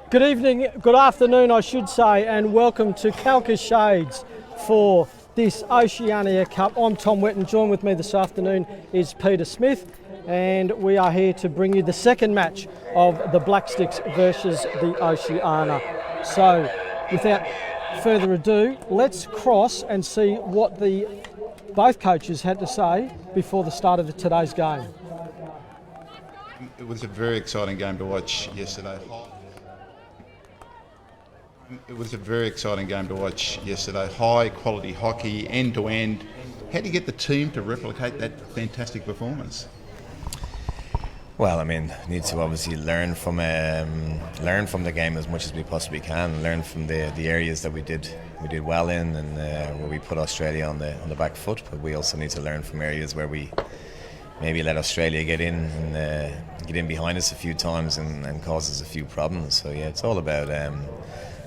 Good evening, good afternoon I should say, and welcome to Calca Shades for this Oceania Cup. I'm Tom Wetton, joined with me this afternoon is Peter Smith, and we are here to bring you the second match of the Black Sticks versus the Oceania. So without further ado, let's cross and see what both coaches had to say before the start of today's game. It was a very exciting game to watch yesterday. High quality hockey, end to end. How do you get the team to replicate that fantastic performance? Well, I mean, need to obviously learn from the game as much as we possibly can. Learn from the areas that we did well in, and where we put Australia on the back foot. But we also need to learn from areas where we maybe let Australia get in behind us a few times and cause us a few problems. So yeah, it's all about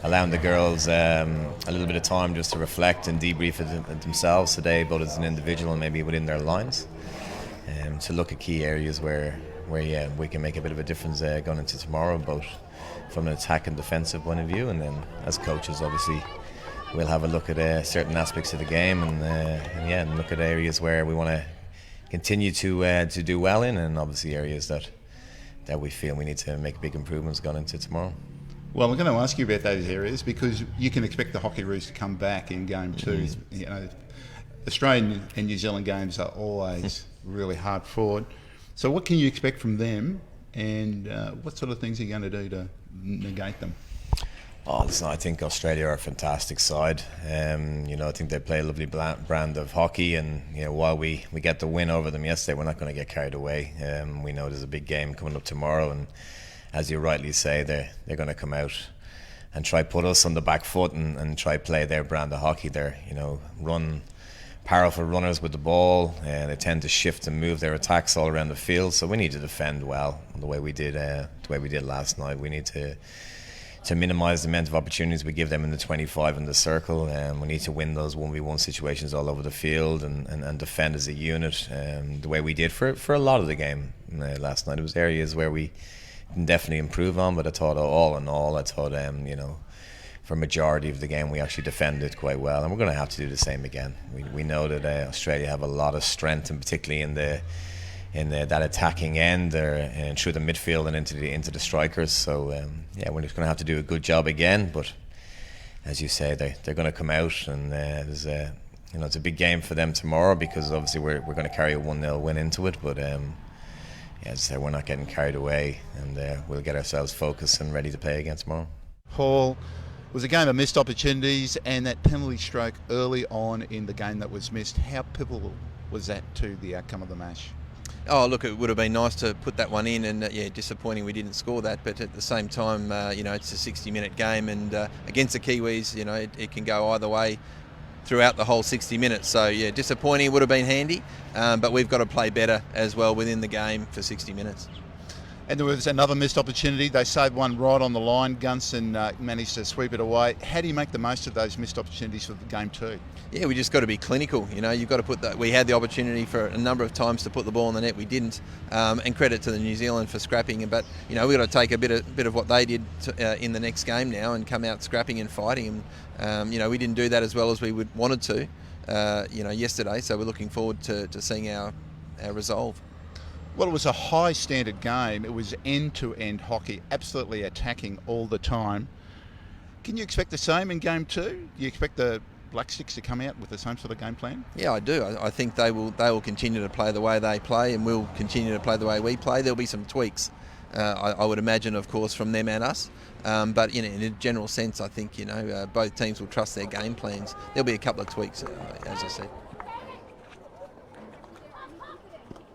allowing the girls a little bit of time just to reflect and debrief it themselves today, both as an individual and maybe within their lines, to look at key areas where we can make a bit of a difference going into tomorrow, both from an attack and defensive point of view. And then as coaches, obviously, we'll have a look at certain aspects of the game and look at areas where we want to continue to do well in, and obviously areas that we feel we need to make big improvements going into tomorrow. Well, I'm going to ask you about those areas because you can expect the Hockeyroos to come back in game two. You know, Australian and New Zealand games are always really hard fought. So what can you expect from them, and what sort of things are you going to do to negate them? Oh, listen, I think Australia are a fantastic side. I think they play a lovely brand of hockey, and while we get the win over them yesterday, we're not going to get carried away. We know there's a big game coming up tomorrow, and as you rightly say, they're going to come out and try put us on the back foot and try play their brand of hockey. They're powerful runners with the ball, and they tend to shift and move their attacks all around the field. So we need to defend well the way we did last night. We need to minimise the amount of opportunities we give them in the 25 in the circle, and we need to win those 1v1 situations all over the field and defend as a unit, the way we did for a lot of the game last night. It was areas where we can definitely improve on, but I thought all in all, for a majority of the game we actually defended quite well, and we're going to have to do the same again. We know that Australia have a lot of strength, and particularly in that attacking end and through the midfield and into the strikers. So we're just going to have to do a good job again. But as you say, they're going to come out, and it's a big game for them tomorrow, because obviously we're going to carry a 1-0 win into it. But as I say, we're not getting carried away, and we'll get ourselves focused and ready to play again tomorrow. Paul, it was a game of missed opportunities, and that penalty stroke early on in the game that was missed. How pivotal was that to the outcome of the match? Oh, look, it would have been nice to put that one in, and disappointing we didn't score that. But at the same time, it's a 60-minute game, and against the Kiwis, it can go either way throughout the whole 60 minutes. So disappointing. It would have been handy, but we've got to play better as well within the game for 60 minutes. And there was another missed opportunity. They saved one right on the line. Gunson managed to sweep it away. How do you make the most of those missed opportunities for the game two? Yeah, we just got to be clinical. You've got to put that. We had the opportunity for a number of times to put the ball in the net. We didn't. And credit to the New Zealand for scrapping. But we've got to take a bit of what they did in the next game now and come out scrapping and fighting. And we didn't do that as well as we wanted to. Yesterday. So we're looking forward to seeing our resolve. Well, it was a high standard game. It was end-to-end hockey, absolutely attacking all the time. Can you expect the same in game two? Do you expect the Black Sticks to come out with the same sort of game plan? Yeah, I do. I think they will continue to play the way they play, and we'll continue to play the way we play. There'll be some tweaks, I would imagine, of course, from them and us. But in a general sense, I think both teams will trust their game plans. There'll be a couple of tweaks, as I said.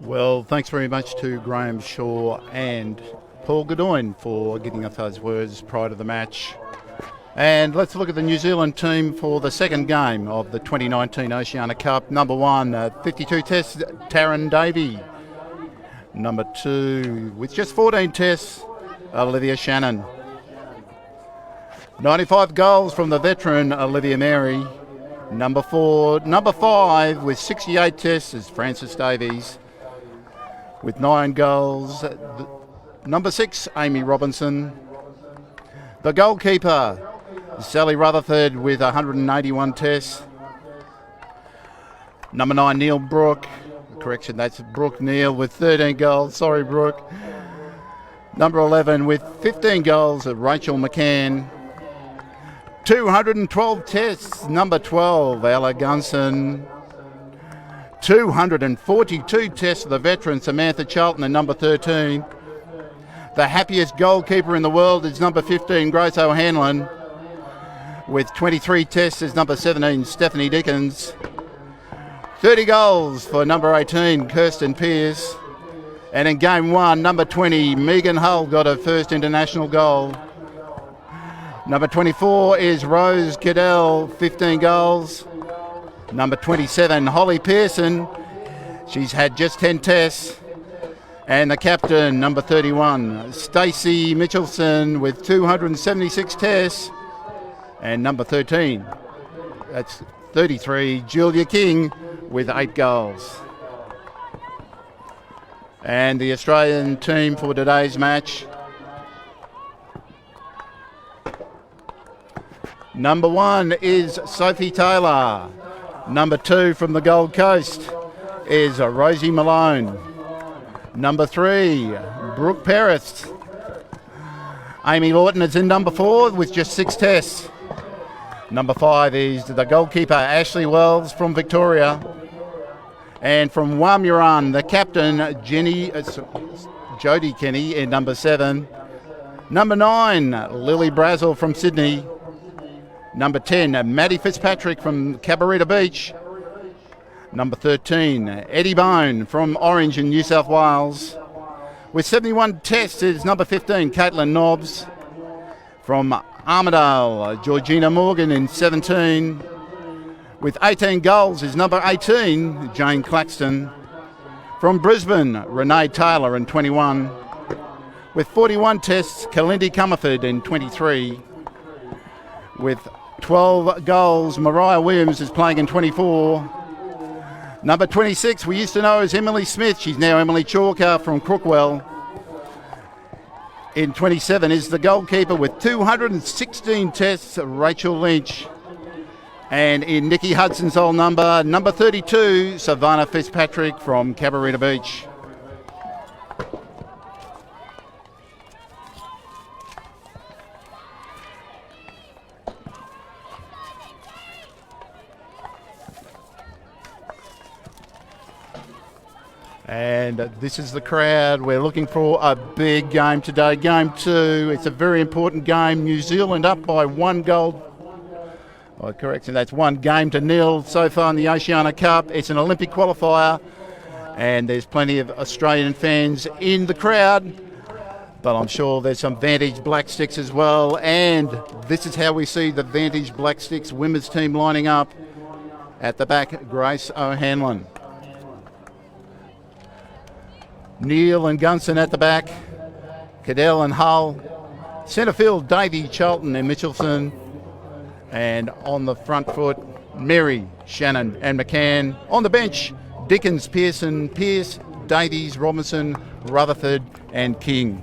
Well, thanks very much to Graham Shaw and Paul Goodwin for giving us those words prior to the match. And let's look at the New Zealand team for the second game of the 2019 Oceania Cup. Number 1, 52 tests, Taryn Davey. Number 2, with just 14 tests, Olivia Shannon. 95 goals from the veteran Olivia Mary. Number 5, with 68 tests, is Frances Davies, with 9 goals. Number 6, Amy Robinson. The goalkeeper, Sally Rutherford, with 181 tests. Number 9, Neil Brooke. Correction, that's Brooke Neal with 13 goals. Sorry, Brooke. Number 11 with 15 goals, Rachel McCann. 212 tests, number 12, Ella Gunson. 242 tests for the veteran, Samantha Charlton, and number 13. The happiest goalkeeper in the world is number 15, Grace O'Hanlon. With 23 tests is number 17, Stephanie Dickens. 30 goals for number 18, Kirsten Pearce. And in game 1, number 20, Megan Hull got her first international goal. Number 24 is Rose Cadell, 15 goals. Number 27, Holly Pearson. She's had just 10 tests. And the captain, number 31, Stacey Mitchelson with 276 tests. And number 13, that's 33, Julia King with 8 goals. And the Australian team for today's match. Number 1 is Sophie Taylor. Number 2 from the Gold Coast is Rosie Malone. Number 3, Brooke Paris. Amy Lawton is in number 4 with just 6 tests. Number 5 is the goalkeeper, Ashley Wells from Victoria. And from Wamuran, the captain, Jodie Kenny in number 7. Number 9, Lily Brazel from Sydney. Number 10, Maddie Fitzpatrick from Cabarita Beach. Number 13, Eddie Bone from Orange in New South Wales. With 71 tests is number 15, Caitlin Nobbs. From Armidale, Georgina Morgan in 17. With 18 goals is number 18, Jane Claxton. From Brisbane, Renee Taylor in 21. With 41 tests, Kalindi Comerford in 23. With 12 goals, Mariah Williams is playing in 24. Number 26, we used to know as Emily Smith. She's now Emily Chalker from Crookwell. In 27 is the goalkeeper with 216 tests, Rachel Lynch. And in Nikki Hudson's old number 32, Savannah Fitzpatrick from Cabarita Beach. And this is the crowd. We're looking for a big game today. Game 2. It's a very important game. New Zealand up by 1 goal. Oh, correction, that's 1-0 so far in the Oceania Cup. It's an Olympic qualifier. And there's plenty of Australian fans in the crowd. But I'm sure there's some Vantage Black Sticks as well. And this is how we see the Vantage Black Sticks women's team lining up. At the back, Grace O'Hanlon. Neal and Gunson at the back, Cadell and Hull, centre field Davey, Charlton and Mitchelson, and on the front foot Mary, Shannon and McCann. On the bench, Dickens, Pearson, Pearce, Davies, Robinson, Rutherford and King.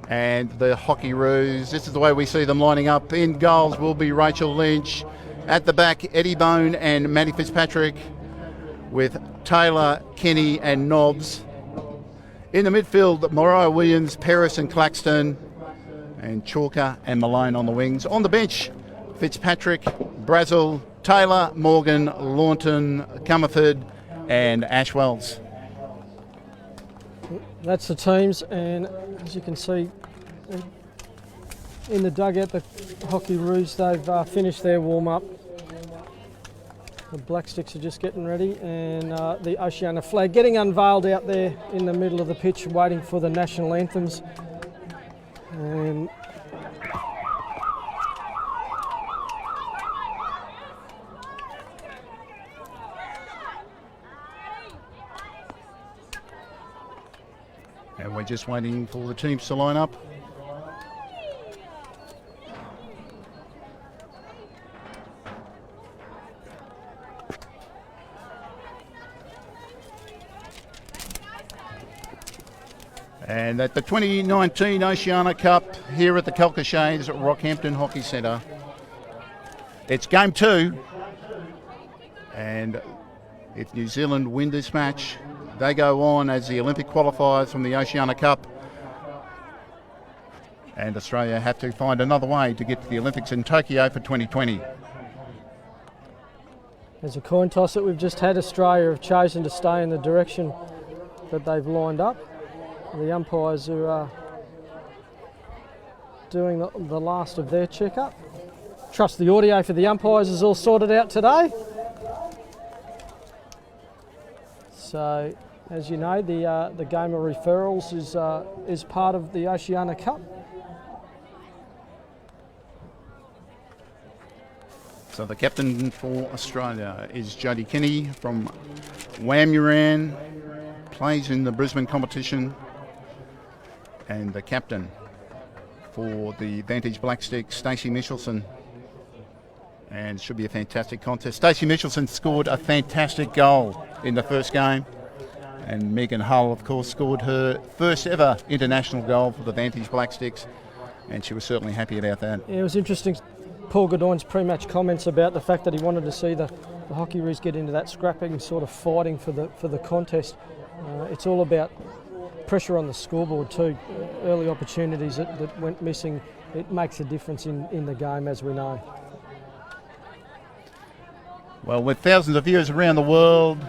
And the Hockeyroos, this is the way we see them lining up. In goals will be Rachel Lynch, at the back Eddie Bone and Maddie Fitzpatrick, with Taylor, Kenny and Nobbs. In the midfield, Mariah Williams, Paris and Claxton, and Chalker and Malone on the wings. On the bench, Fitzpatrick, Brazel, Taylor, Morgan, Launton, Comerford and Ashwells. That's the teams, and as you can see in the dugout, the Hockeyroos, they've finished their warm-up. The Black Sticks are just getting ready, and the Oceania flag getting unveiled out there in the middle of the pitch, waiting for the national anthems. And we're just waiting for the teams to line up. And at the 2019 Oceania Cup here at the Calcashades at Rockhampton Hockey Centre, it's game 2. And if New Zealand win this match, they go on as the Olympic qualifiers from the Oceania Cup. And Australia have to find another way to get to the Olympics in Tokyo for 2020. There's a coin toss that we've just had. Australia have chosen to stay in the direction that they've lined up. The umpires are doing the last of their checkup. Trust the audio for the umpires is all sorted out today. So, as you know, the game of referrals is part of the Oceania Cup. So the captain for Australia is Jodie Kinney from Wamuran, plays in the Brisbane competition. And the captain for the Vantage Black Stick, Stacey Michelson. And it should be a fantastic contest. Stacey Michelson scored a fantastic goal in the first game. And Megan Hull, of course, scored her first ever international goal for the Vantage Black Sticks. And she was certainly happy about that. Yeah, it was interesting, Paul Goodwin's pre-match comments about the fact that he wanted to see the Hockeyroos get into that scrapping sort of fighting for the contest. It's all about pressure on the scoreboard too. Early opportunities that went missing, it makes a difference in the game, as we know. Well, with thousands of viewers around the world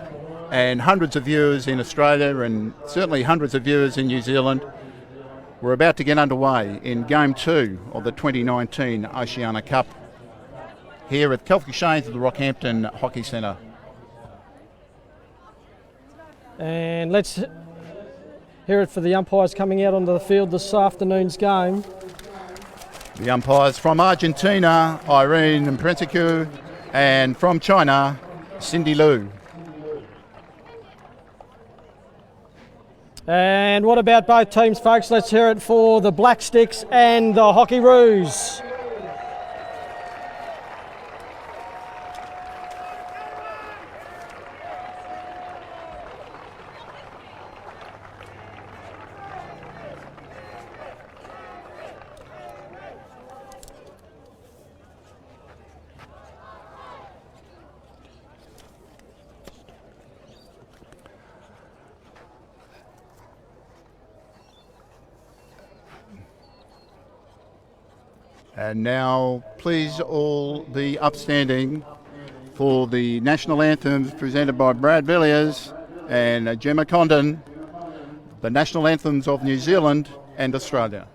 and hundreds of viewers in Australia and certainly hundreds of viewers in New Zealand, we're about to get underway in Game 2 of the 2019 Oceania Cup here at Calcashades at the Rockhampton Hockey Centre. And let's hear it for the umpires coming out onto the field this afternoon's game. The umpires from Argentina, Irene Prensicu, and from China, Cindy Liu. And what about both teams, folks? Let's hear it for the Black Sticks and the Hockeyroos. And now, please all be upstanding for the national anthems presented by Brad Villiers and Gemma Condon, the national anthems of New Zealand and Australia.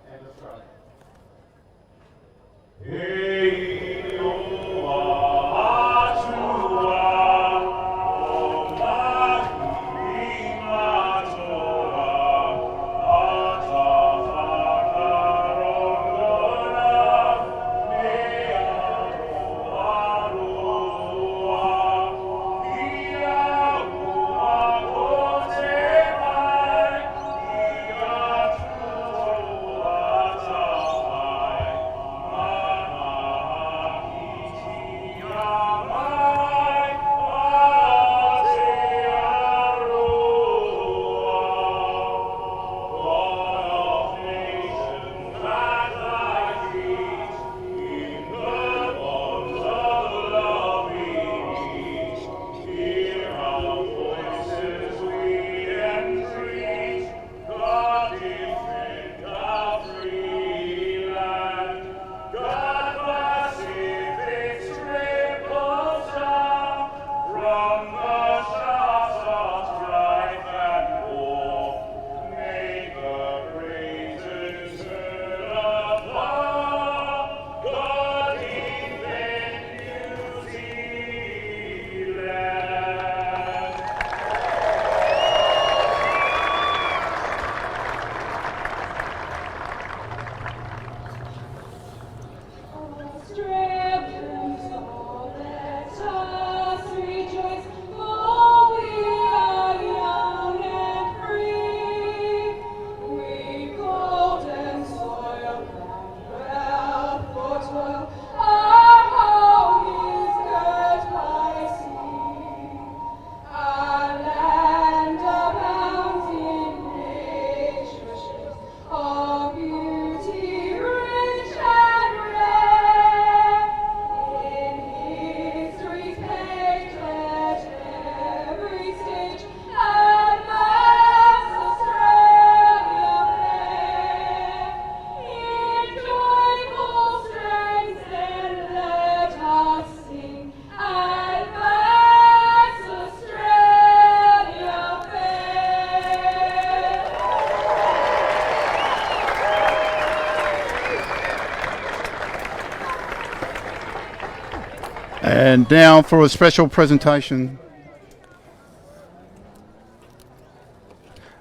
And now for a special presentation.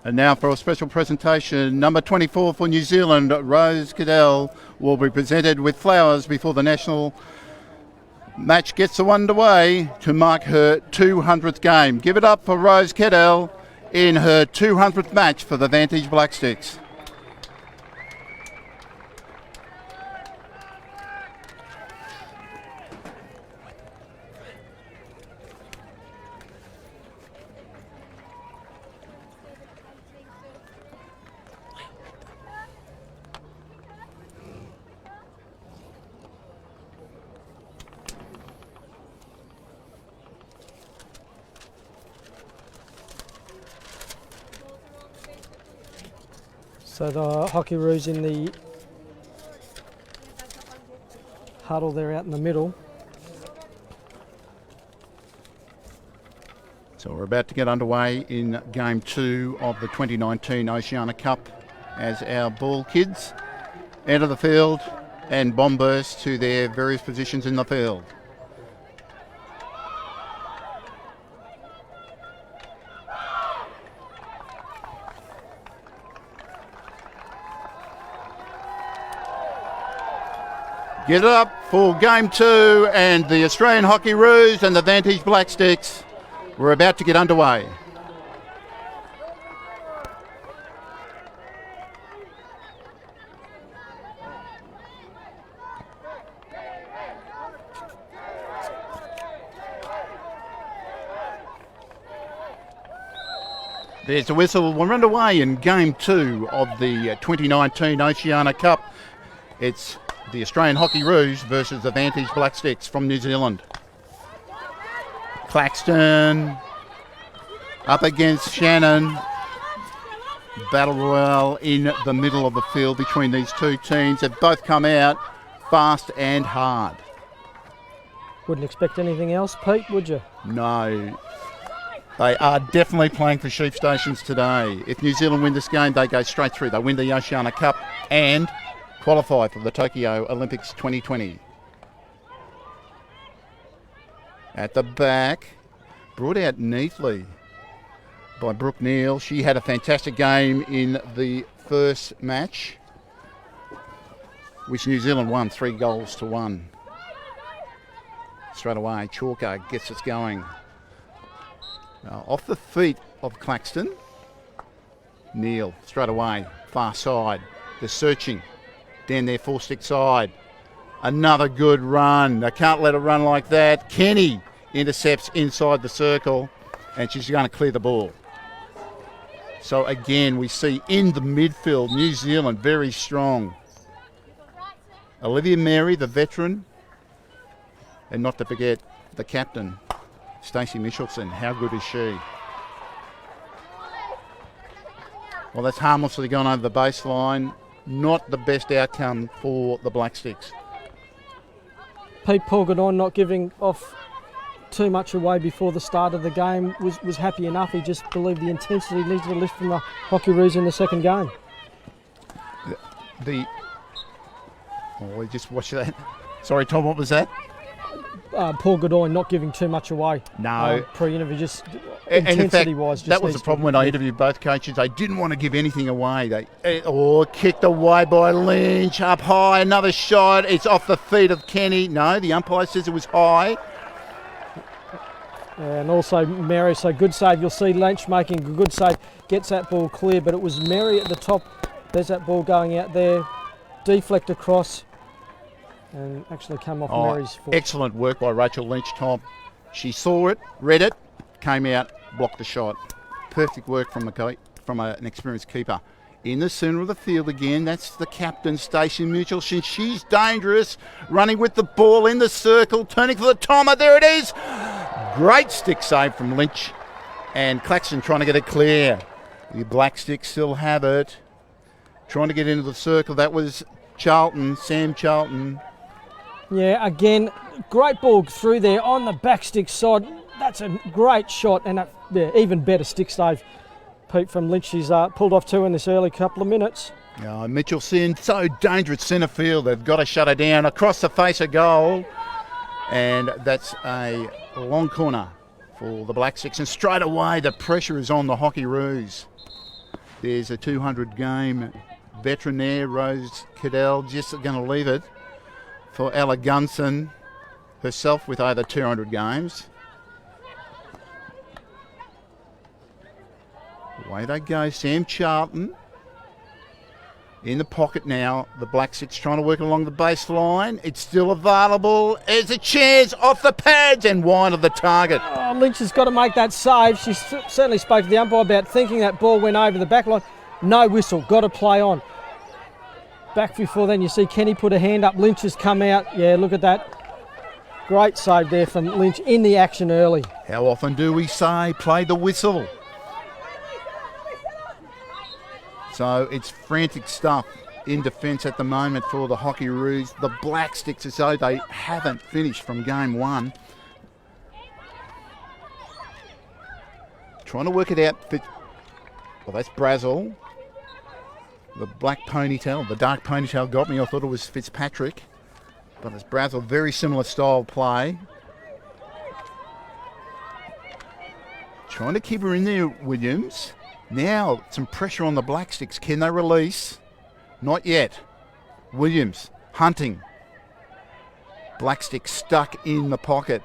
Number 24 for New Zealand, Rose Cadell, will be presented with flowers before the national match gets underway to mark her 200th game. Give it up for Rose Cadell in her 200th match for the Vantage Black Sticks. So the Hockeyroos in the huddle there out in the middle. So we're about to get underway in Game 2 of the 2019 Oceania Cup as our ball kids enter the field and bomb burst to their various positions in the field. Get it up for Game 2 and the Australian Hockeyroos and the Vantage Black Sticks. We're about to get underway. There's a whistle. We're underway in Game 2 of the 2019 Oceania Cup. It's the Australian Hockeyroos versus the Vantage Black Sticks from New Zealand. Claxton up against Shannon. Battle royale in the middle of the field between these two teams. They've both come out fast and hard. Wouldn't expect anything else, Pete, would you? No. They are definitely playing for sheep stations today. If New Zealand win this game, they go straight through. They win the Oceania Cup and qualify for the Tokyo Olympics 2020. At the back, brought out neatly by Brooke Neal. She had a fantastic game in the first match, which New Zealand won 3-1. Straight away, Chalker gets us going. Off the feet of Claxton. Neal, straight away, far side. They're searching. Down their 4-stick side. Another good run. They can't let it run like that. Kenny intercepts inside the circle and she's going to clear the ball. So again, we see in the midfield, New Zealand very strong. Olivia Mary, the veteran, and not to forget the captain, Stacey Michelson. How good is she? Well, that's harmlessly gone over the baseline. Not the best outcome for the Black Sticks. Pete Porgadon not giving off too much away before the start of the game was happy enough. He just believed the intensity needed to lift from the Hockeyroos in the second game. We just watched that. Sorry, Tom, what was that? Paul Godoy not giving too much away. No. Pre-interview, just intensity-wise. That was the problem when I interviewed both coaches. They didn't want to give anything away. They kicked away by Lynch, up high, another shot. It's off the feet of Kenny. No, the umpire says it was high. And also Mary, so good save. You'll see Lynch making a good save, gets that ball clear, but it was Mary at the top. There's that ball going out there, deflect across, and actually came off Mary's foot. Excellent work by Rachel Lynch, Tom. She saw it, read it, came out, blocked the shot. Perfect work from an experienced keeper. In the centre of the field again, that's the captain, Stacey Michelson. She's dangerous, running with the ball in the circle, turning for the Toma. There it is. Great stick save from Lynch. And Claxton trying to get it clear. The Black Sticks still have it. Trying to get into the circle. That was Charlton, Sam Charlton. Yeah, again, great ball through there on the back stick side. That's a great shot and even better stick save, Pete, from Lynch. She's pulled off two in this early couple of minutes. Mitchellson, so dangerous centre field. They've got to shut her down. Across the face of goal. And that's a long corner for the Black Sticks. And straight away, the pressure is on the Hockeyroos. There's a 200-game veteran there, Rose Cadell, just going to leave it for Ella Gunson herself with over 200 games. Away they go, Sam Charlton in the pocket now. The Black Six trying to work along the baseline. It's still available. There's a chance off the pads and wide of the target. Oh, Lynch has got to make that save. She certainly spoke to the umpire about thinking that ball went over the back line. No whistle, got to play on. Back before then, you see Kenny put a hand up. Lynch has come out. Yeah, look at that. Great save there from Lynch in the action early. How often do we say play the whistle? So it's frantic stuff in defence at the moment for the Hockeyroos. The Black Sticks as though they haven't finished from game one. Trying to work it out. Well, that's Brazel. The black ponytail, the dark ponytail got me. I thought it was Fitzpatrick. But it's Brazel, very similar style play. Trying to keep her in there, Williams. Now, some pressure on the Black Sticks. Can they release? Not yet. Williams, hunting. Black Sticks stuck in the pocket.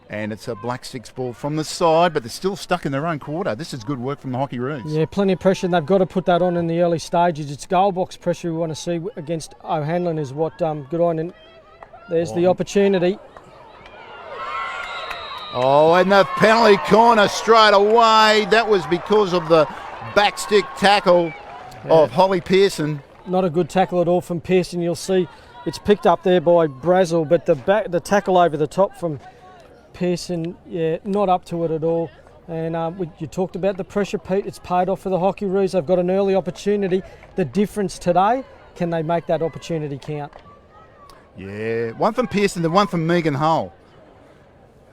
And it's a Black Sticks ball from the side, but they're still stuck in their own quarter. This is good work from the Hockeyroos. Yeah, plenty of pressure, and they've got to put that on in the early stages. It's goal box pressure we want to see against O'Hanlon is what good on. And there's the opportunity. Oh, and the penalty corner straight away. That was because of the backstick tackle of Holly Pearson. Not a good tackle at all from Pearson. You'll see it's picked up there by Brazel, but the tackle over the top from Pearson, yeah, not up to it at all. And you talked about the pressure, Pete. It's paid off for the Hockeyroos. They've got an early opportunity. The difference today, can they make that opportunity count? Yeah, one from Pearson, the one from Megan Hull.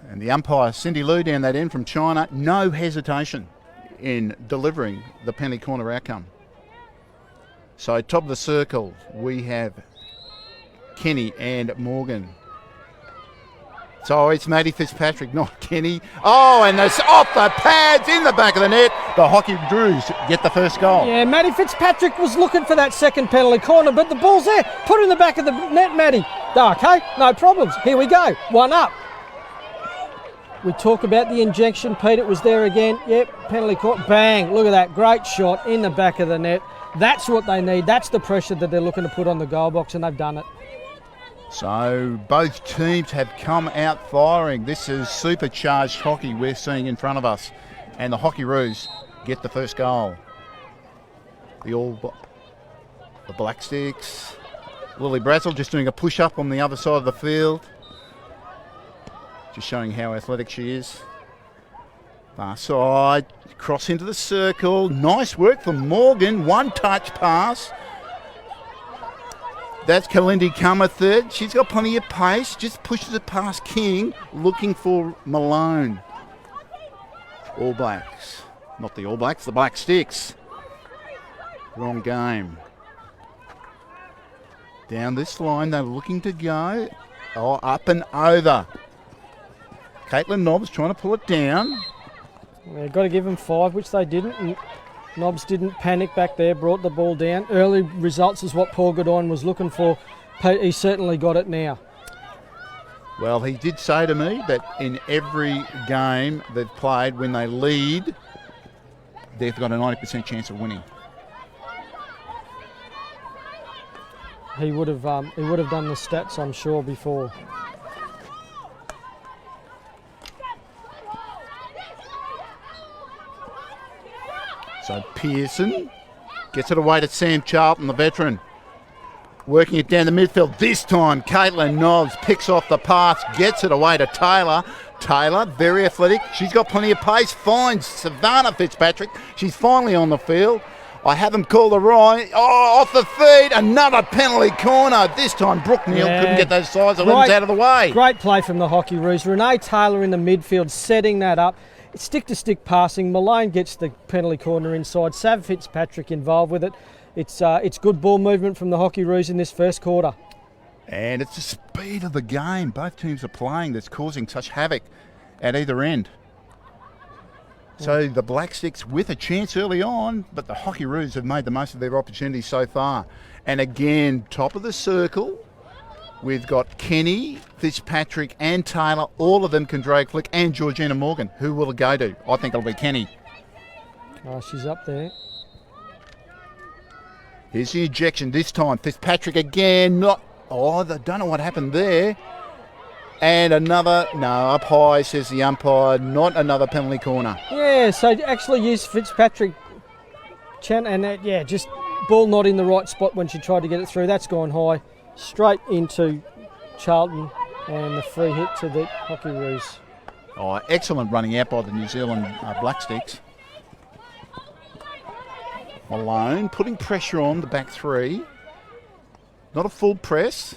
And the umpire, Cindy Liu, down that end from China, no hesitation in delivering the penalty corner outcome. So top of the circle, we have Kenny and Morgan. So it's Maddie Fitzpatrick, not Kenny. Oh, and it's off the pads in the back of the net. The Hockeyroos get the first goal. Yeah, Maddie Fitzpatrick was looking for that second penalty corner, but the ball's there. Put it in the back of the net, Maddie. Okay, no problems. Here we go. 1-up. We talk about the injection, Pete. It was there again. Yep, penalty corner. Bang. Look at that. Great shot in the back of the net. That's what they need. That's the pressure that they're looking to put on the goal box, and they've done it. So both teams have come out firing. This is supercharged hockey we're seeing in front of us. And the Hockeyroos get the first goal. The Black Sticks. Lily Brazel just doing a push-up on the other side of the field. Just showing how athletic she is. Far side, cross into the circle. Nice work from Morgan. One-touch pass. That's Kalindi Cummerthird. She's got plenty of pace. Just pushes it past King, looking for Malone. All Blacks. Not the All Blacks, the Black Sticks. Wrong game. Down this line, they're looking to go. Oh, up and over. Caitlin Nobbs trying to pull it down. They've got to give them 5, which they didn't. And Nobbs didn't panic back there, brought the ball down. Early results is what Paul Goodine was looking for. He certainly got it now. Well, he did say to me that in every game they've played, when they lead, they've got a 90% chance of winning. He would have done the stats, I'm sure, before. So Pearson gets it away to Sam Charlton, the veteran. Working it down the midfield. This time, Caitlin Nobbs picks off the pass, gets it away to Taylor. Taylor, very athletic. She's got plenty of pace. Finds Savannah Fitzpatrick. She's finally on the field. I haven't called her right. Oh, off the feed. Another penalty corner. This time, Brooke Neal couldn't get those sides of limbs out of the way. Great play from the Hockeyroos. Renee Taylor in the midfield, setting that up. Stick-to-stick passing. Malone gets the penalty corner inside. Sav Fitzpatrick involved with it. It's good ball movement from the Hockeyroos in this first quarter. And it's the speed of the game both teams are playing that's causing such havoc at either end. So the Black Sticks with a chance early on, but the Hockeyroos have made the most of their opportunities so far. And again, top of the circle, we've got Kenny, Fitzpatrick and Taylor. All of them can drag flick, and Georgina Morgan. Who will it go to? I think it'll be Kenny. Oh, she's up there. Here's the ejection this time. Fitzpatrick again. I don't know what happened there. And another, no, up high, says the umpire, not another penalty corner. Yeah, so actually used Fitzpatrick, and just ball not in the right spot when she tried to get it through. That's gone high, straight into Charlton, and the free hit to the Hockeyroos. Oh, excellent running out by the New Zealand Black Sticks. Malone putting pressure on the back three. Not a full press.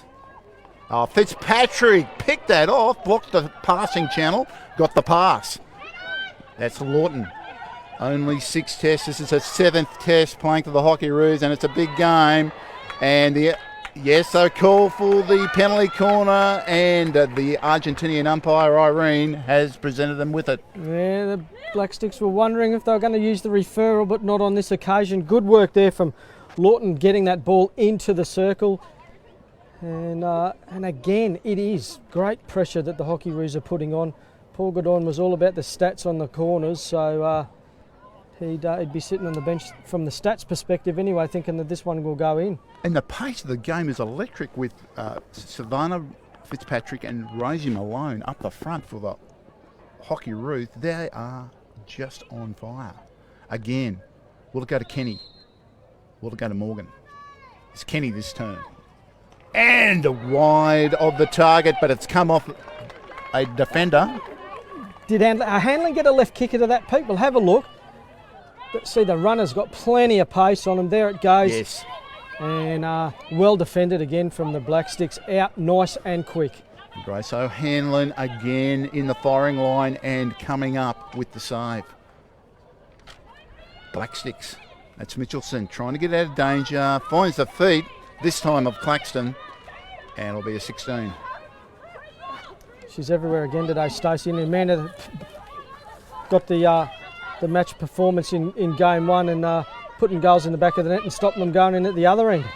Fitzpatrick picked that off, blocked the passing channel, got the pass. That's Lawton. Only 6 tests. This is a 7th test playing for the Hockeyroos, and it's a big game. And they call for the penalty corner, and the Argentinian umpire, Irene, has presented them with it. Yeah, the Black Sticks were wondering if they were going to use the referral, but not on this occasion. Good work there from Lawton getting that ball into the circle. And again, it is great pressure that the Hockeyroos are putting on. Paul Goodwin was all about the stats on the corners, so he'd be sitting on the bench from the stats perspective anyway, thinking that this one will go in. And the pace of the game is electric with Savannah Fitzpatrick and Rosie Malone up the front for the Hockeyroos. They are just on fire. Again, will it go to Kenny? Will it go to Morgan? It's Kenny this turn. And wide of the target, but it's come off a defender. Did Hanlon get a left kicker to that, Pete? We'll have a look. See, the runner's got plenty of pace on him. There it goes. Yes. And well defended again from the Black Sticks. Out nice and quick. Grace O'Hanlon again in the firing line and coming up with the save. Black Sticks. That's Mitchelson trying to get out of danger. Finds the feet, this time of Claxton. And it'll be a 16. She's everywhere again today, Stacey. And Amanda got the match performance in game one and putting goals in the back of the net and stopping them going in at the other end.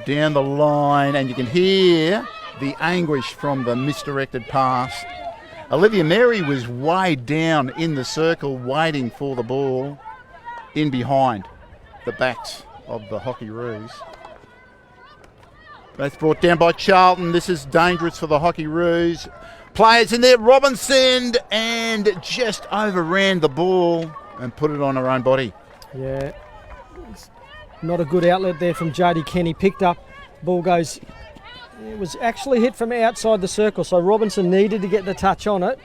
Down the line, and you can hear the anguish from the misdirected pass. Olivia Mary was way down in the circle waiting for the ball in behind the backs of the Hockeyroos. That's brought down by Charlton. This is dangerous for the Hockeyroos. Players in there, Robinson, and just overran the ball and put it on her own body. Yeah, it's not a good outlet there from Jodie Kenny. Picked up, ball goes, it was actually hit from outside the circle, so Robinson needed to get the touch on it.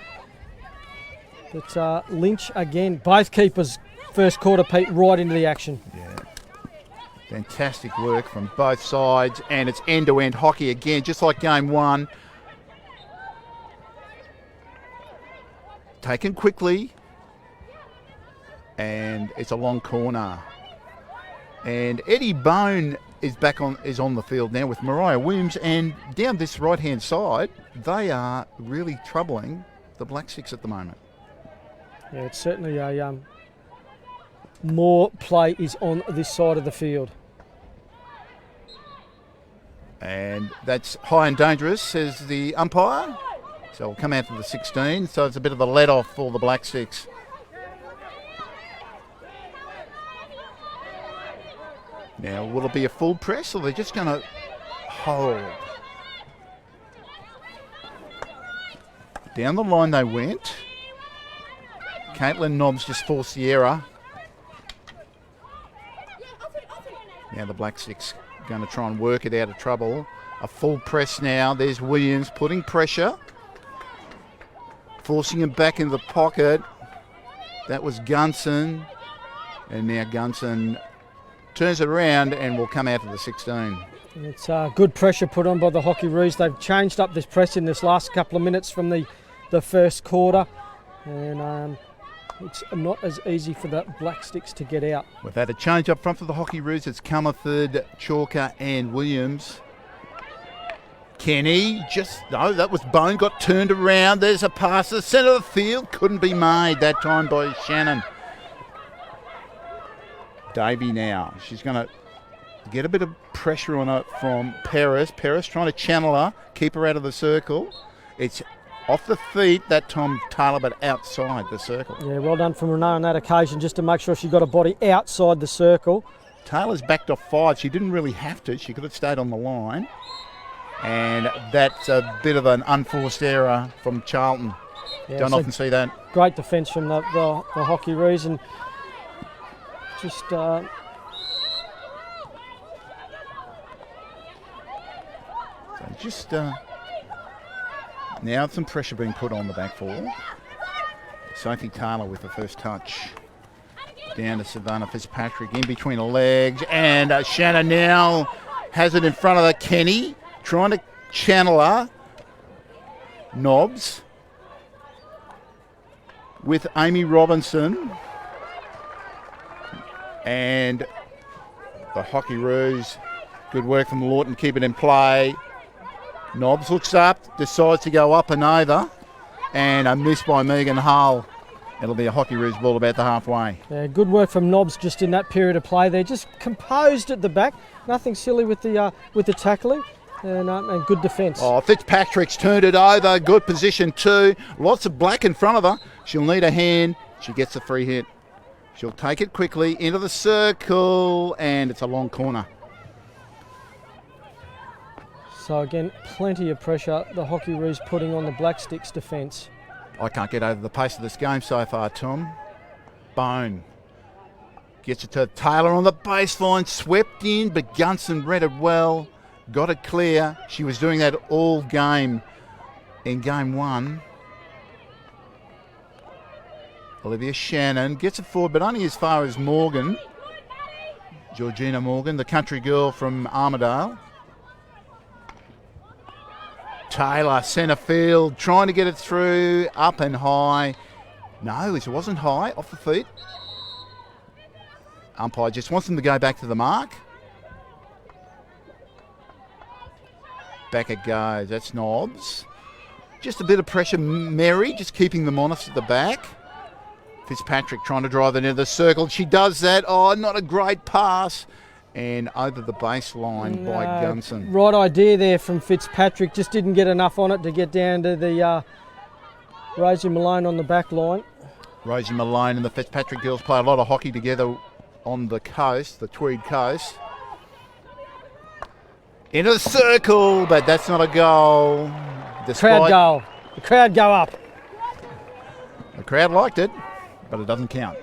But Lynch again, both keepers first quarter, Pete, right into the action. Yeah. Fantastic work from both sides, and it's end-to-end hockey again, just like game one. Taken quickly, and it's a long corner. And Eddie Bone is on the field now with Mariah Williams, and down this right-hand side, they are really troubling the Black Sticks at the moment. Yeah, it's certainly a more play is on this side of the field. And that's high and dangerous, says the umpire. So we'll come out to the 16. So it's a bit of a let-off for the Black Sticks. Now, will it be a full press, or they're just going to hold? Down the line they went. Caitlin Nobbs just forced the error. Now the Black Sticks going to try and work it out of trouble. A full press now. There's Williams putting pressure. Forcing him back in the pocket. That was Gunson. And now Gunson turns it around and will come out to the 16. It's good pressure put on by the Hockeyroos. They've changed up this press in this last couple of minutes from the first quarter. And it's not as easy for the Black Sticks to get out. We've had a change up front for the Hockeyroos. It's Comerford, Chalker and Williams. Kenny, no, that was Bone, got turned around. There's a pass to the centre of the field. Couldn't be made that time by Shannon. Davey now. She's going to get a bit of pressure on her from Paris. Paris trying to channel her, keep her out of the circle. It's off the feet that time, Taylor, but outside the circle. Yeah, well done from Renee on that occasion, just to make sure she got a body outside the circle. Taylor's backed off 5. She didn't really have to. She could have stayed on the line. And that's a bit of an unforced error from Charlton. Yeah, Don't often see that. Great defence from the Hockeyroos, and just now some pressure being put on the back four. Sophie Taylor with the first touch. Down to Savannah Fitzpatrick in between the legs, and Shannon now has it in front of the Kenny, trying to channel her. Nobbs with Amy Robinson, and the Hockeyroos. Good work from Lawton, keep it in play. Nobbs looks up, decides to go up and over, and a miss by Megan Hull. It'll be a Hockeyroos ball about the halfway. Yeah, good work from Nobbs just in that period of play there. Just composed at the back, nothing silly with the tackling, and good defence. Oh, Fitzpatrick's turned it over. Good position too. Lots of black in front of her. She'll need a hand. She gets the free hit. She'll take it quickly into the circle, and it's a long corner. So again, plenty of pressure the Hockeyroos putting on the Black Sticks defence. I can't get over the pace of this game so far, Tom. Bone gets it to Taylor on the baseline, swept in, but Gunson read it well, got it clear. She was doing that all game in game 1. Olivia Shannon gets it forward, but only as far as Morgan. Georgina Morgan, the country girl from Armidale. Taylor, centre field, trying to get it through, up and high. No, it wasn't high, off the feet. Umpire just wants them to go back to the mark. Back it goes, that's Nobbs. Just a bit of pressure, Mary, just keeping them honest at the back. Fitzpatrick trying to drive it into the circle. She does that. Oh, not a great pass. And over the baseline by Gunson. Right idea there from Fitzpatrick. Just didn't get enough on it to get down to the Rosie Malone on the back line. Rosie Malone and the Fitzpatrick girls play a lot of hockey together on the coast, the Tweed coast. Into the circle, but that's not a goal. Crowd goal. The crowd go up. The crowd liked it, but it doesn't count.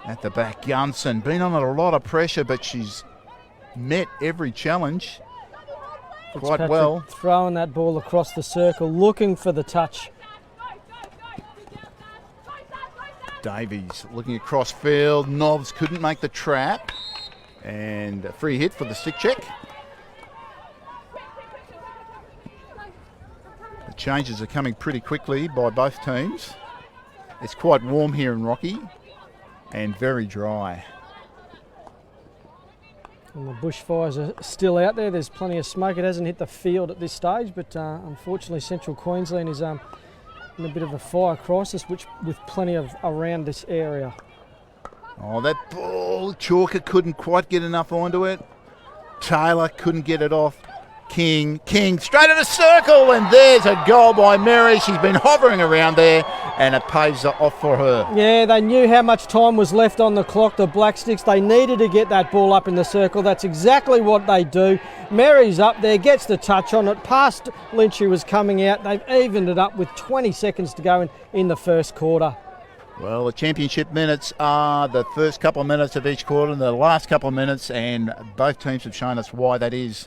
At the back, Gunson, been on a lot of pressure, but she's met every challenge quite well. Throwing that ball across the circle, looking for the touch. Davies looking across field. Nobbs couldn't make the trap. And a free hit for the stick check. The changes are coming pretty quickly by both teams. It's quite warm here in Rocky. And very dry. And the bushfires are still out there. There's plenty of smoke. It hasn't hit the field at this stage, but unfortunately Central Queensland is in a bit of a fire crisis, with plenty of around this area. Oh, that ball, Chalker couldn't quite get enough onto it. Taylor couldn't get it off. King straight in a circle, and there's a goal by Mary. She's been hovering around there, and it pays off for her. Yeah, they knew how much time was left on the clock, the Black Sticks. They needed to get that ball up in the circle. That's exactly what they do. Mary's up there, gets the touch on it. Past Lynch, who was coming out. They've evened it up with 20 seconds to go in the first quarter. Well, the championship minutes are the first couple of minutes of each quarter and the last couple of minutes, and both teams have shown us why that is.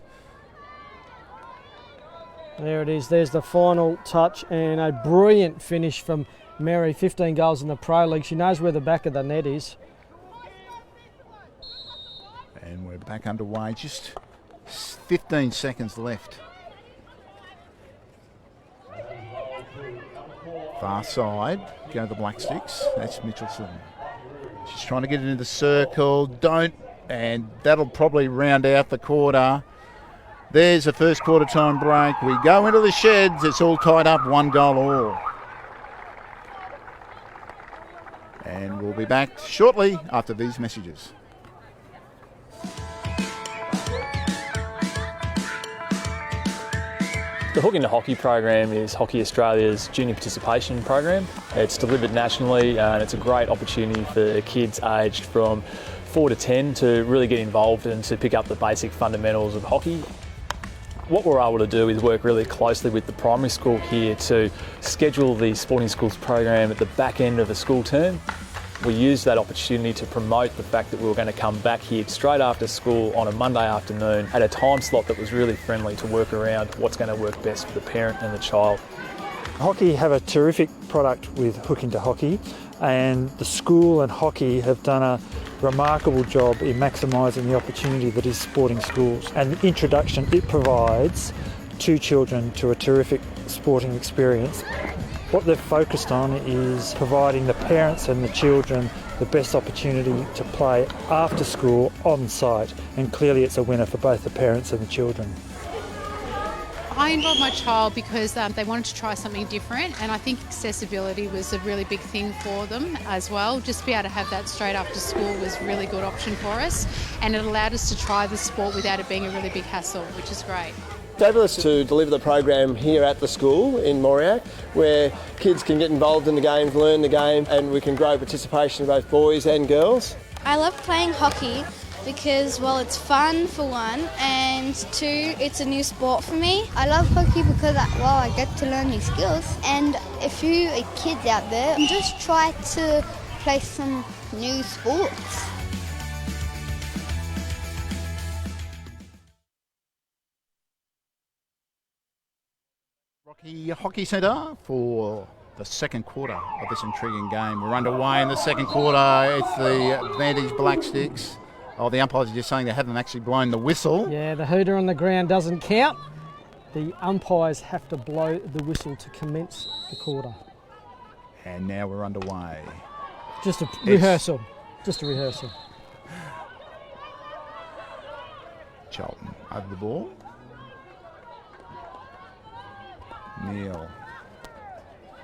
There it is. There's the final touch, and a brilliant finish from Mary. 15 goals in the Pro League. She knows where the back of the net is. And we're back underway. Just 15 seconds left. Far side, go the Black Sticks. That's Mitchelson. She's trying to get it into the circle. And that'll probably round out the quarter. There's the first quarter time break. We go into the sheds. It's all tied up, 1 goal all. And we'll be back shortly after these messages. The Hook into Hockey program is Hockey Australia's junior participation program. It's delivered nationally and it's a great opportunity for kids aged from 4 to 10 to really get involved and to pick up the basic fundamentals of hockey. What we're able to do is work really closely with the primary school here to schedule the sporting schools program at the back end of the school term. We used that opportunity to promote the fact that we were going to come back here straight after school on a Monday afternoon at a time slot that was really friendly to work around what's going to work best for the parent and the child. Hockey have a terrific product with Hook into Hockey, and the school and hockey have done a remarkable job in maximising the opportunity that is sporting schools and the introduction it provides to children to a terrific sporting experience. What they've focused on is providing the parents and the children the best opportunity to play after school on site, and clearly it's a winner for both the parents and the children. I involved my child because they wanted to try something different, and I think accessibility was a really big thing for them as well. Just to be able to have that straight after school was a really good option for us, and it allowed us to try the sport without it being a really big hassle, which is great. Fabulous to deliver the program here at the school in Moriac, where kids can get involved in the games, learn the game, and we can grow participation in both boys and girls. I love playing hockey because, well, it's fun for one, and two, it's a new sport for me. I love hockey because, I get to learn new skills. And if you are kids out there, just try to play some new sports. Hockey Centre for the second quarter of this intriguing game. We're underway in the second quarter. It's the advantage Black Sticks. Oh, the umpires are just saying they haven't actually blown the whistle. Yeah, the hooter on the ground doesn't count. The umpires have to blow the whistle to commence the quarter. And now we're underway. Just a rehearsal. Just a rehearsal. Charlton over the ball. Neil.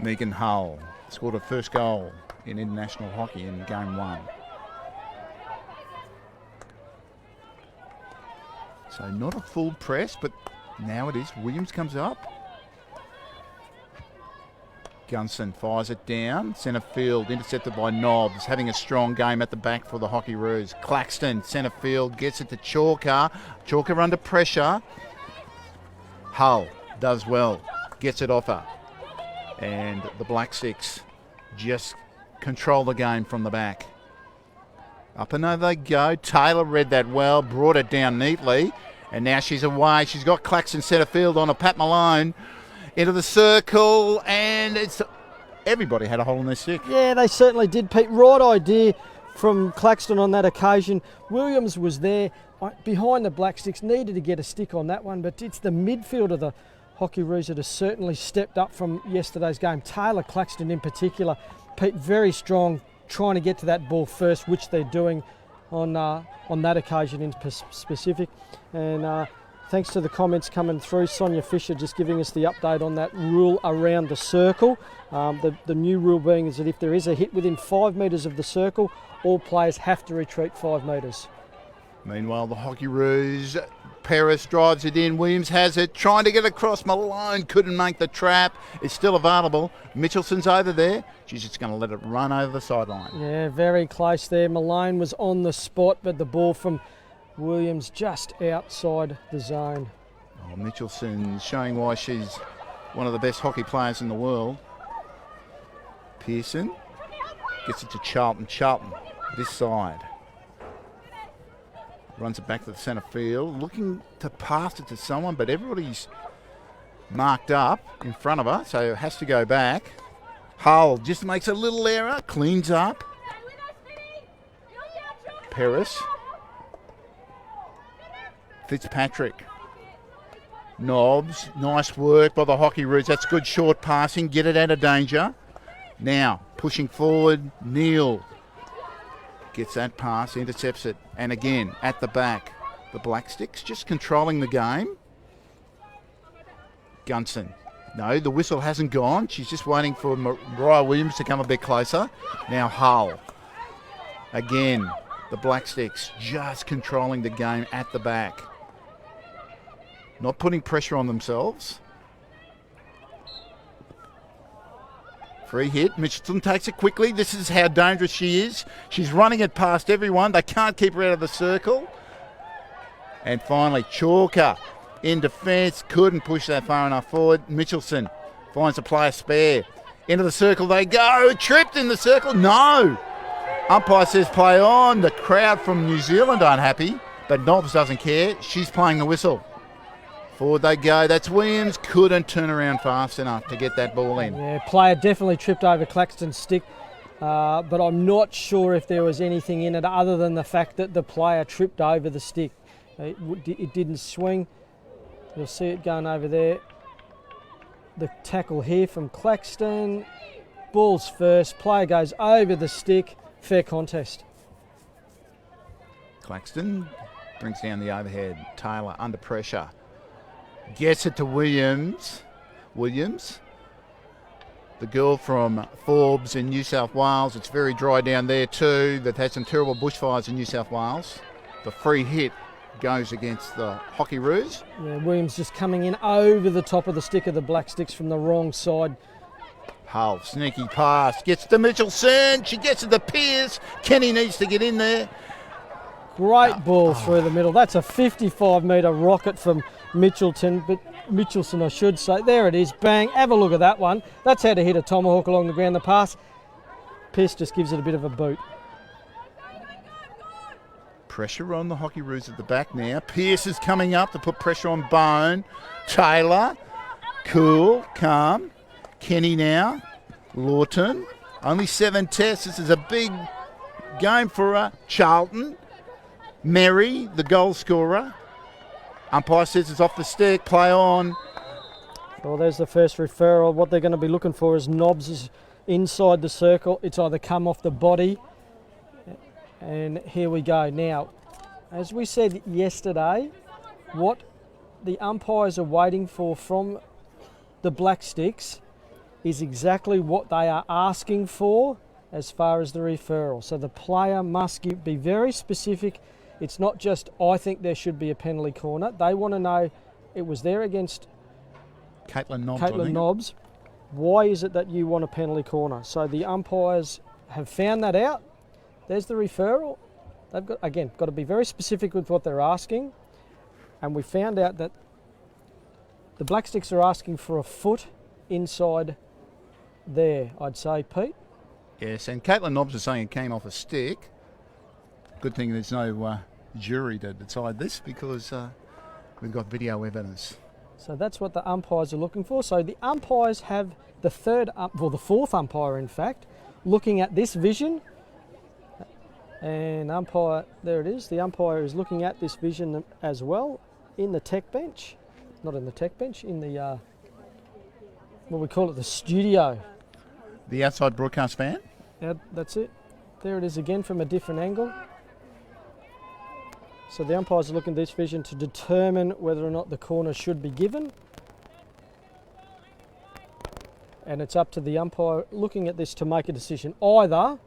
Megan Hull scored her first goal in international hockey in game 1. So not a full press, but now it is. Williams comes up. Gunson fires it down. Centre field, intercepted by Nobbs. Having a strong game at the back for the Hockeyroos. Claxton, centre field, gets it to Chalker. Chalker under pressure. Hull does well. Gets it off her. And the Black Six just control the game from the back. Up and over they go. Taylor read that well, brought it down neatly. And now she's away. She's got Claxton centre field on a Pat Malone. Into the circle, and everybody had a hole in their stick. Yeah, they certainly did, Pete. Right idea from Claxton on that occasion. Williams was there behind the Black Sticks, needed to get a stick on that one, but it's the midfield of the Hockeyroos that has certainly stepped up from yesterday's game. Taylor, Claxton in particular, Pete, very strong, trying to get to that ball first, which they're doing on that occasion in specific. And thanks to the comments coming through, Sonia Fisher just giving us the update on that rule around the circle. The new rule being is that if there is a hit within 5 metres of the circle, all players have to retreat 5 metres. Meanwhile, the Hockeyroos, Paris drives it in. Williams has it, trying to get across. Malone couldn't make the trap. It's still available. Mitchelson's over there. She's just going to let it run over the sideline. Yeah, very close there. Malone was on the spot, but the ball from Williams just outside the zone. Oh, Mitchelson showing why she's one of the best hockey players in the world. Pearson gets it to Charlton. Charlton, this side. Runs it back to the centre field, looking to pass it to someone, but everybody's marked up in front of her, so it has to go back. Hull just makes a little error, cleans up. Paris. Fitzpatrick. Nobbs, nice work by the Hockeyroos. That's good short passing, get it out of danger. Now, pushing forward, Neil gets that pass, intercepts it, and again, at the back, the Black Sticks just controlling the game. Gunson. No, the whistle hasn't gone. She's just waiting for Mariah Williams to come a bit closer. Now Hull. Again, the Black Sticks just controlling the game at the back. Not putting pressure on themselves. Free hit. Mitchelton takes it quickly. This is how dangerous she is. She's running it past everyone. They can't keep her out of the circle. And finally, Chalker in defence. Couldn't push that far enough forward. Mitchelson finds a player spare. Into the circle they go. Tripped in the circle. No. Umpire says play on. The crowd from New Zealand aren't happy, but Nobbs doesn't care. She's playing the whistle. Forward they go. That's Williams. Couldn't turn around fast enough to get that ball in. Yeah, player definitely tripped over Claxton's stick, but I'm not sure if there was anything in it other than the fact that the player tripped over the stick. It didn't swing. You'll see it going over there. The tackle here from Claxton. Ball's first. Player goes over the stick. Fair contest. Claxton brings down the overhead. Taylor under pressure. Gets it to Williams. Williams, the girl from Forbes in New South Wales. It's very dry down there too. They've had some terrible bushfires in New South Wales. The free hit goes against the Hockeyroos. Yeah, Williams just coming in over the top of the stick of the Black Sticks from the wrong side. Hull, sneaky pass, gets to Mitchelson. She gets it to Pearce. Kenny needs to get in there. Great ball through the middle. That's a 55-metre rocket from Mitchelson, I should say. There it is, bang. Have a look at that one. That's how to hit a tomahawk along the ground. The pass, Pearce just gives it a bit of a boot. Pressure on the Hockeyroos at the back now. Pearce is coming up to put pressure on Bone. Taylor, cool, calm. Kenny now. Lawton, only 7 tests. This is a big game for her. Charlton. Merry, the goal scorer. Umpire says it's off the stick. Play on. Well, there's the first referral. What they're going to be looking for is Nobbs is inside the circle. It's either come off the body. And here we go. Now, as we said yesterday, what the umpires are waiting for from the Black Sticks is exactly what they are asking for as far as the referral. So the player must be very specific. It's not just, I think there should be a penalty corner. They want to know it was there against Caitlin Nobbs. Why is it that you want a penalty corner? So the umpires have found that out. There's the referral. They've got to be very specific with what they're asking. And we found out that the Black Sticks are asking for a foot inside there, I'd say, Pete. Yes, and Caitlin Nobbs is saying it came off a stick. Good thing there's no jury to decide this because we've got video evidence. So that's what the umpires are looking for. So the umpires have the fourth umpire, in fact, looking at this vision. And umpire, there it is. The umpire is looking at this vision as well in the tech bench. Not in the tech bench, in the, what we call it, the studio. The outside broadcast van? Yeah, that's it. There it is again from a different angle. So the umpires are looking at this vision to determine whether or not the corner should be given. And it's up to the umpire looking at this to make a decision. Either,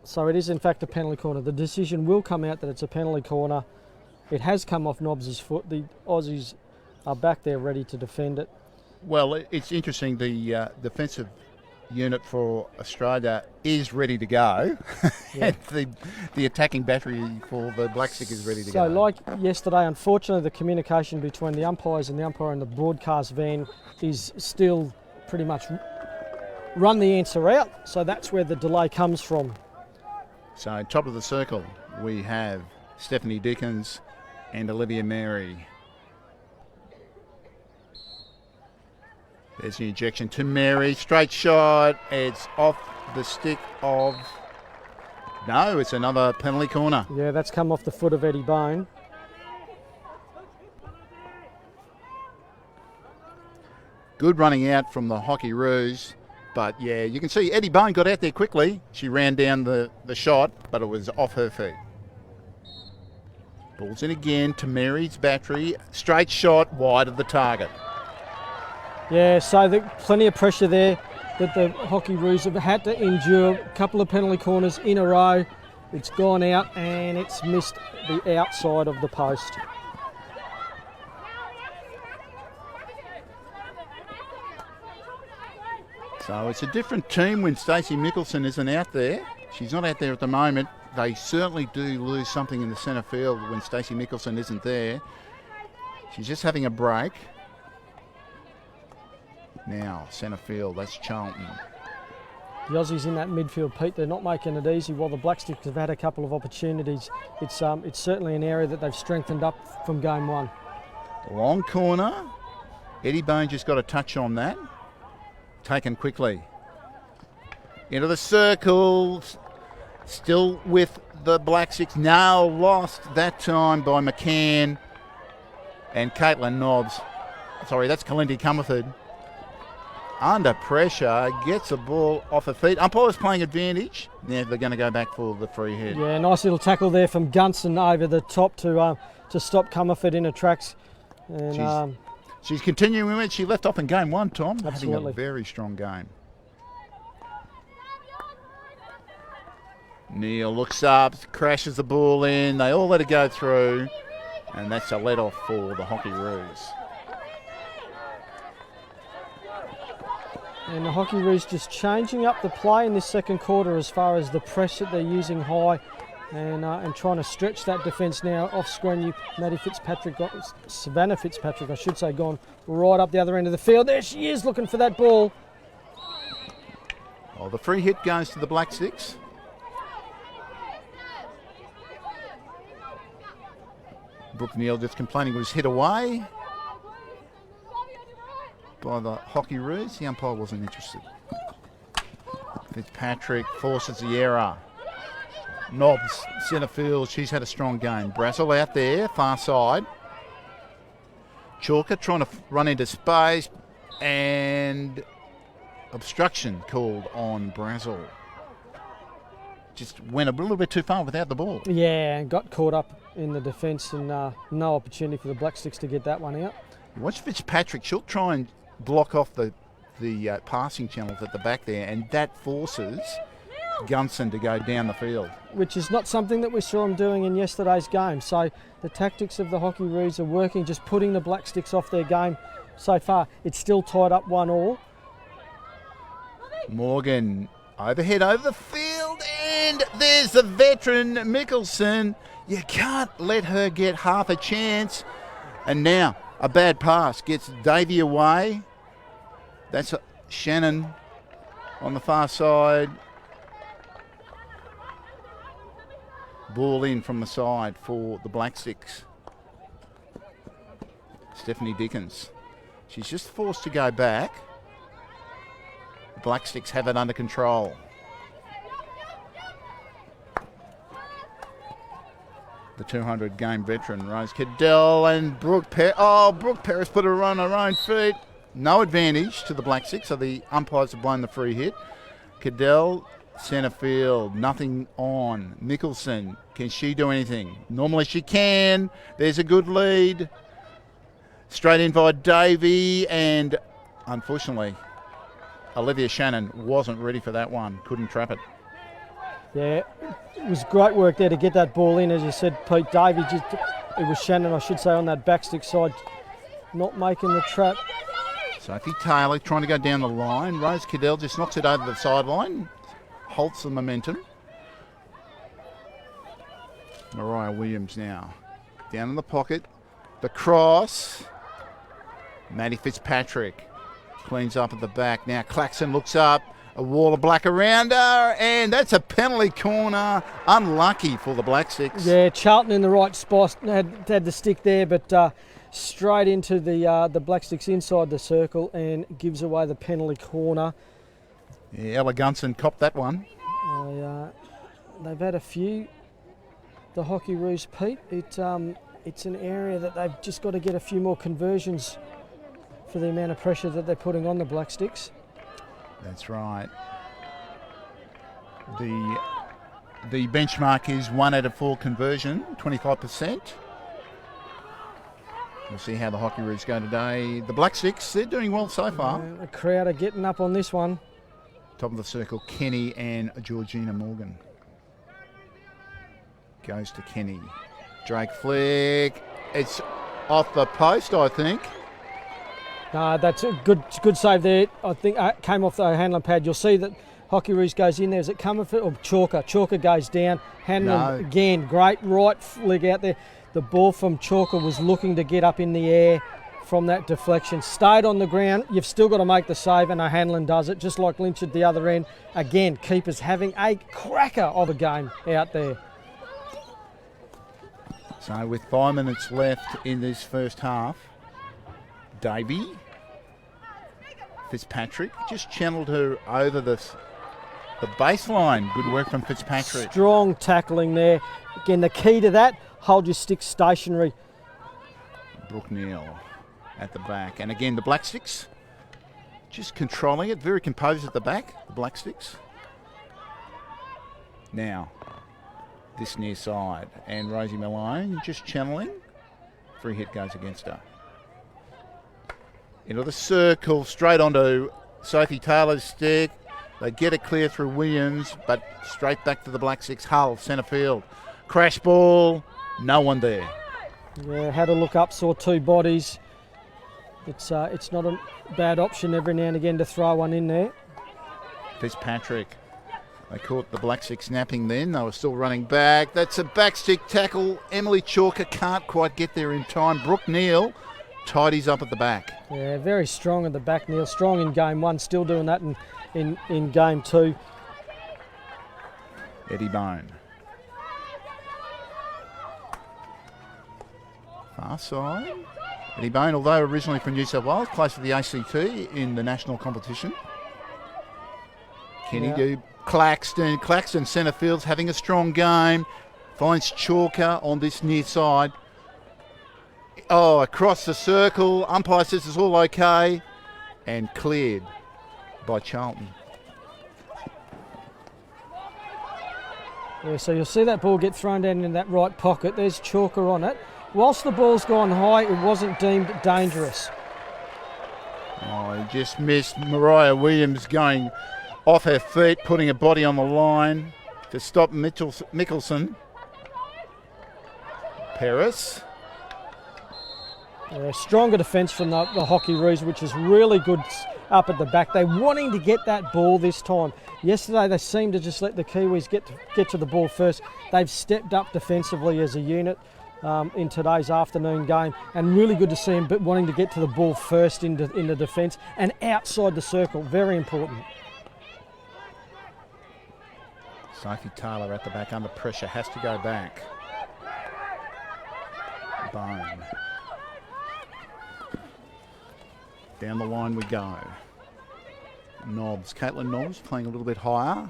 so it is in fact a penalty corner. The decision will come out that it's a penalty corner. It has come off Nobbs' foot. The Aussies are back there ready to defend it. Well, it's interesting. The defensive unit for Australia is ready to go. Yeah. And the attacking battery for the Black Stick is ready to go. So like yesterday, unfortunately, the communication between the umpires and the umpire and the broadcast van is still pretty much run the answer out. So that's where the delay comes from. So top of the circle, we have Stephanie Dickens and Olivia Mary. There's the injection to Mary. Straight shot. It's off the stick of... No, it's another penalty corner. Yeah, that's come off the foot of Eddie Bone. Good running out from the Hockeyroos. But yeah, you can see Eddie Bone got out there quickly. She ran down the shot, but it was off her feet. Ball's in again to Mary's battery. Straight shot wide of the target. Yeah, so plenty of pressure there that the Hockeyroos have had to endure. A couple of penalty corners in a row. It's gone out and it's missed the outside of the post. So it's a different team when Stacey Mickelson isn't out there. She's not out there at the moment. They certainly do lose something in the centre field when Stacey Mickelson isn't there. She's just having a break. Now, centre field, that's Charlton. The Aussies in that midfield, Pete, they're not making it easy. While the Blacksticks have had a couple of opportunities, it's certainly an area that they've strengthened up from game one. Long corner. Eddie Bone just got a touch on that. Taken quickly. Into the circle. Still with the Black Six. Now lost that time by McCann. And Caitlin Nobbs. Sorry, that's Kalindi Comerford. Under pressure. Gets the ball off her feet. Umpire's playing advantage. Now they're going to go back for the free hit. Yeah, nice little tackle there from Gunson over the top to stop Comerford in her tracks. And she's continuing with it. She left off in game one, Tom. Absolutely. Having a very strong game. Neil looks up, crashes the ball in. They all let it go through. And that's a let-off for the Hockeyroos. And the Hockeyroos just changing up the play in this second quarter as far as the press that they're using high and trying to stretch that defence now. Off screen, Savannah Fitzpatrick, I should say, gone right up the other end of the field. There she is looking for that ball. Oh, the free hit goes to the Black Six. Brooke Neal just complaining it was hit away by the Hockeyroos. The umpire wasn't interested. Fitzpatrick forces the error. Nobbs, centre field. She's had a strong game. Brazel out there, far side. Chalker trying to run into space and obstruction called on Brazel. Just went a little bit too far without the ball. Yeah, and got caught up in the defence and no opportunity for the Black Sticks to get that one out. Watch Fitzpatrick. She'll try and block off the passing channels at the back there, and that forces Gunson to go down the field. Which is not something that we saw him doing in yesterday's game. So the tactics of the Hockeyroos are working, just putting the Black Sticks off their game so far. It's still tied up 1-1. Morgan overhead over the field, and there's the veteran Mickelson. You can't let her get half a chance. And now a bad pass gets Davey away. That's Shannon on the far side. Ball in from the side for the Black Sticks. Stephanie Dickens. She's just forced to go back. The Black Sticks have it under control. The 200 game veteran Rose Cadell and Brooke Paris. Oh, Brooke Paris put her on her own feet. No advantage to the Black Six, so the umpires have blown the free hit. Cadell, centre field, nothing on. Mickelson, can she do anything? Normally she can. There's a good lead. Straight in by Davey, and unfortunately, Olivia Shannon wasn't ready for that one. Couldn't trap it. Yeah, it was great work there to get that ball in. As you said, Pete, Davey, it was Shannon, I should say, on that backstick side, not making the trap. Sophie Taylor trying to go down the line. Rose Cadell just knocks it over the sideline, halts the momentum. Mariah Williams now down in the pocket. The cross. Maddie Fitzpatrick cleans up at the back. Now Claxon looks up. A wall of black around her, and that's a penalty corner. Unlucky for the Black Six. Yeah, Charlton in the right spot. Had the stick there, but straight into the Black Sticks inside the circle and gives away the penalty corner. Yeah, Ella Gunson copped that one. They've had a few, the Hockeyroos, Pete. It's an area that they've just got to get a few more conversions for the amount of pressure that they're putting on the Black Sticks. That's right. The benchmark is 1 out of 4 conversion, 25%. We'll see how the Hockeyroos go today. The Black Six, they're doing well so far. The crowd are getting up on this one. Top of the circle, Kenny and Georgina Morgan. Goes to Kenny. Drake flick. It's off the post, I think. That's a good save there. I think it came off the Hanlon pad. You'll see that Hockeyroos goes in there. Is it Comerford or Chalker? Chalker goes down. Hanlon again, great right flick out there. The ball from Chalker was looking to get up in the air from that deflection. Stayed on the ground. You've still got to make the save, and O'Hanlon does it, just like Lynch at the other end. Again, keepers having a cracker of a game out there. So with 5 minutes left in this first half, Davey, Fitzpatrick just channeled her over the baseline. Good work from Fitzpatrick. Strong tackling there. Again, the key to that, hold your stick stationary. Brooke Neal at the back. And again, the Black Sticks just controlling it. Very composed at the back, the Black Sticks. Now, this near side. And Rosie Malone just channeling. Free hit goes against her. Into the circle, straight onto Sophie Taylor's stick. They get it clear through Williams, but straight back to the Black Six. Hull, centre field. Crash ball, no one there. Yeah, had a look up, saw two bodies. It's not a bad option every now and again to throw one in there. Fitzpatrick. They caught the Black Six napping then. They were still running back. That's a backstick tackle. Emily Chalker can't quite get there in time. Brooke Neal tidies up at the back. Yeah, very strong at the back, Neil. Strong in game one, still doing that in game two. Eddie Bone. Far side. Eddie Bone, although originally from New South Wales, plays for the ACT in the national competition. Kenny to Claxton. Claxton, centre field's having a strong game. Finds Chalker on this near side. Oh, across the circle. Umpire says it's all okay. And cleared by Charlton. Yeah, so you'll see that ball get thrown down in that right pocket. There's Chalker on it. Whilst the ball's gone high, it wasn't deemed dangerous. Oh, he just missed. Mariah Williams going off her feet, putting her body on the line to stop Mickelson. Paris. Stronger defence from the Hockeyroos, which is really good up at the back. They're wanting to get that ball this time. Yesterday they seemed to just let the Kiwis get to the ball first. They've stepped up defensively as a unit in today's afternoon game, and really good to see them wanting to get to the ball first in the defence and outside the circle. Very important. Sophie Taylor at the back under pressure, has to go back. Bone. Down the line we go. Nobbs, Caitlin Nobbs playing a little bit higher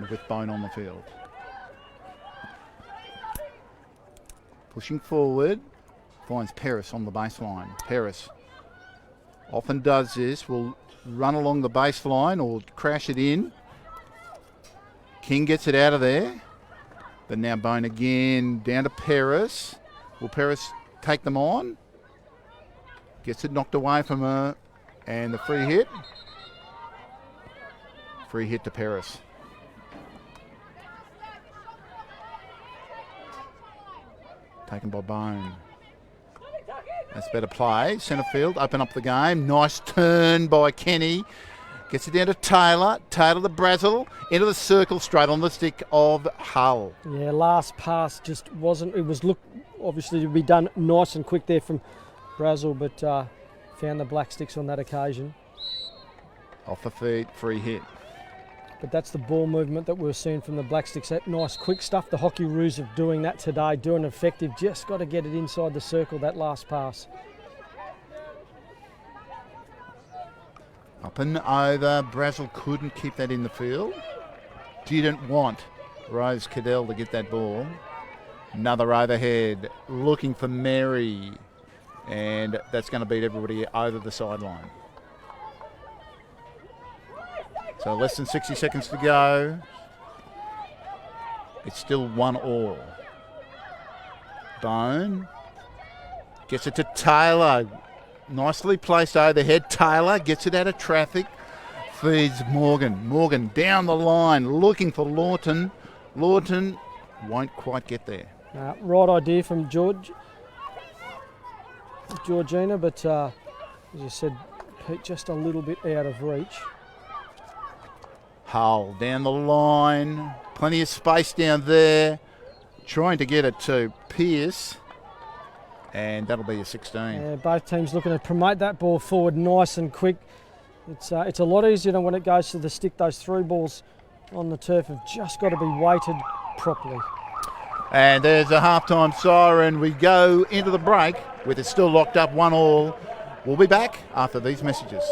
with Bone on the field. Pushing forward, finds Paris on the baseline. Paris often does this, will run along the baseline or crash it in. King gets it out of there, but now Bone again, down to Paris. Will Paris take them on? Gets it knocked away from her, and the free hit. Free hit to Paris. Taken by Bone. That's better play. Centre field, open up the game. Nice turn by Kenny. Gets it down to Taylor. Taylor to Brazel. Into the circle, straight on the stick of Hull. Yeah, last pass just wasn't. It was obviously to be done nice and quick there from Brazel, but found the Black Sticks on that occasion. Off the feet, free hit. But that's the ball movement that we're seeing from the Black Sticks. That nice quick stuff. The Hockeyroos are doing that today, doing effective. Just got to get it inside the circle, that last pass. Up and over. Brazel couldn't keep that in the field. Didn't want Rose Cadell to get that ball. Another overhead. Looking for Mary. And that's going to beat everybody over the sideline. So less than 60 seconds to go. It's still 1-1. Bone Gets it to Taylor. Nicely placed overhead. Taylor gets it out of traffic. Feeds Morgan. Morgan down the line looking for Lawton. Lawton won't quite get there. Right idea from Georgina, but as you said, Pete, just a little bit out of reach. Hull down the line. Plenty of space down there. Trying to get it to Pearce. And that'll be a 16. Yeah, both teams looking to promote that ball forward nice and quick. It's a lot easier than when it goes to the stick. Those through balls on the turf have just got to be weighted properly. And there's a halftime siren. We go into the break with it still locked up 1-1. We'll be back after these messages.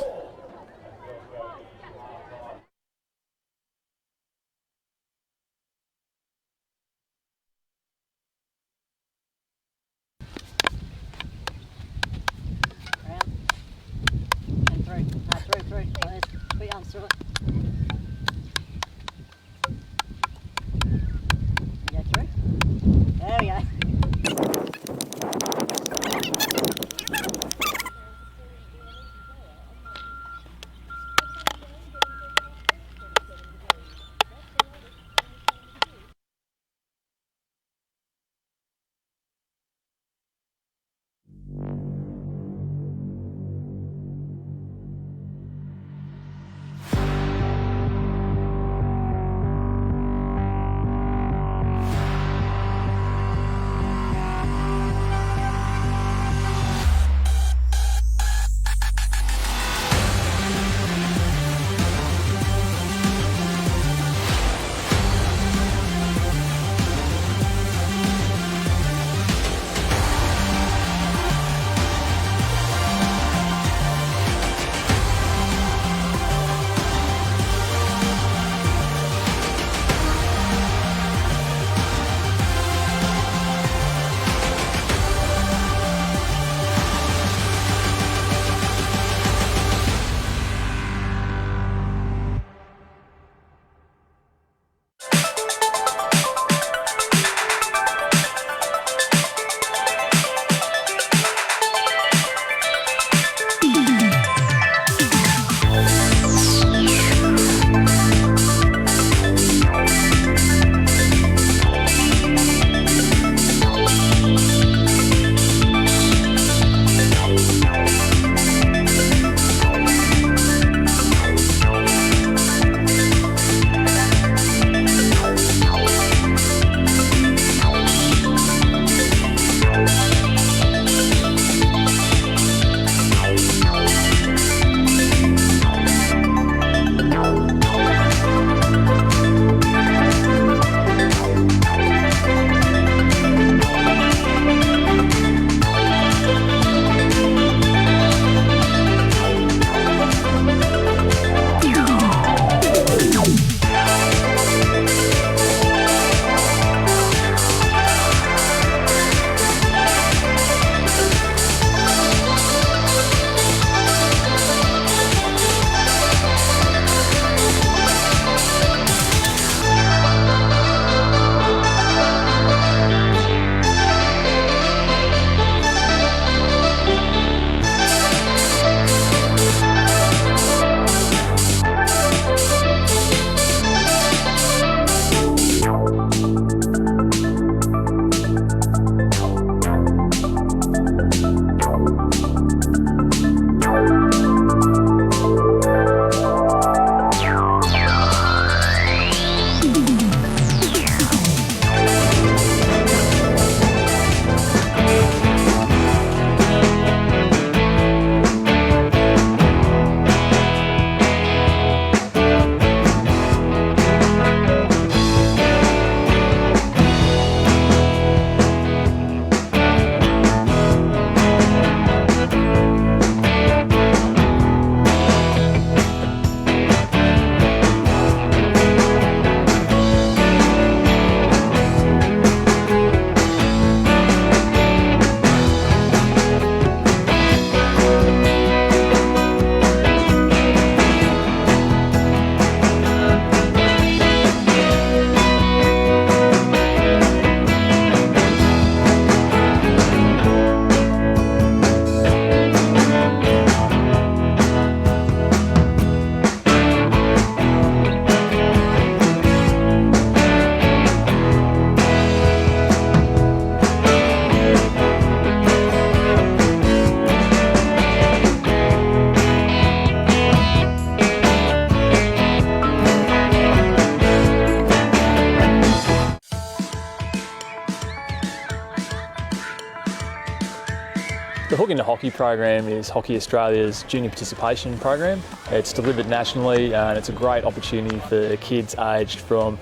The Hook into Hockey program is Hockey Australia's junior participation program. It's delivered nationally and it's a great opportunity for kids aged from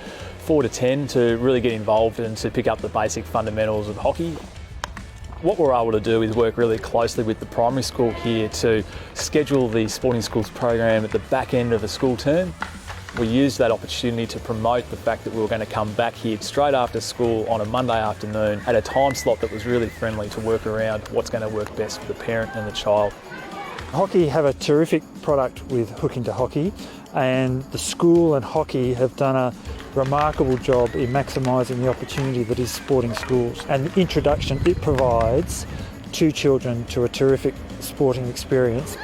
4 to 10 to really get involved and to pick up the basic fundamentals of hockey. What we're able to do is work really closely with the primary school here to schedule the sporting schools program at the back end of a school term. We used that opportunity to promote the fact that we were going to come back here straight after school on a Monday afternoon at a time slot that was really friendly to work around what's going to work best for the parent and the child. Hockey have a terrific product with Hook into Hockey, and the school and hockey have done a remarkable job in maximising the opportunity that is sporting schools and the introduction it provides to children to a terrific sporting experience.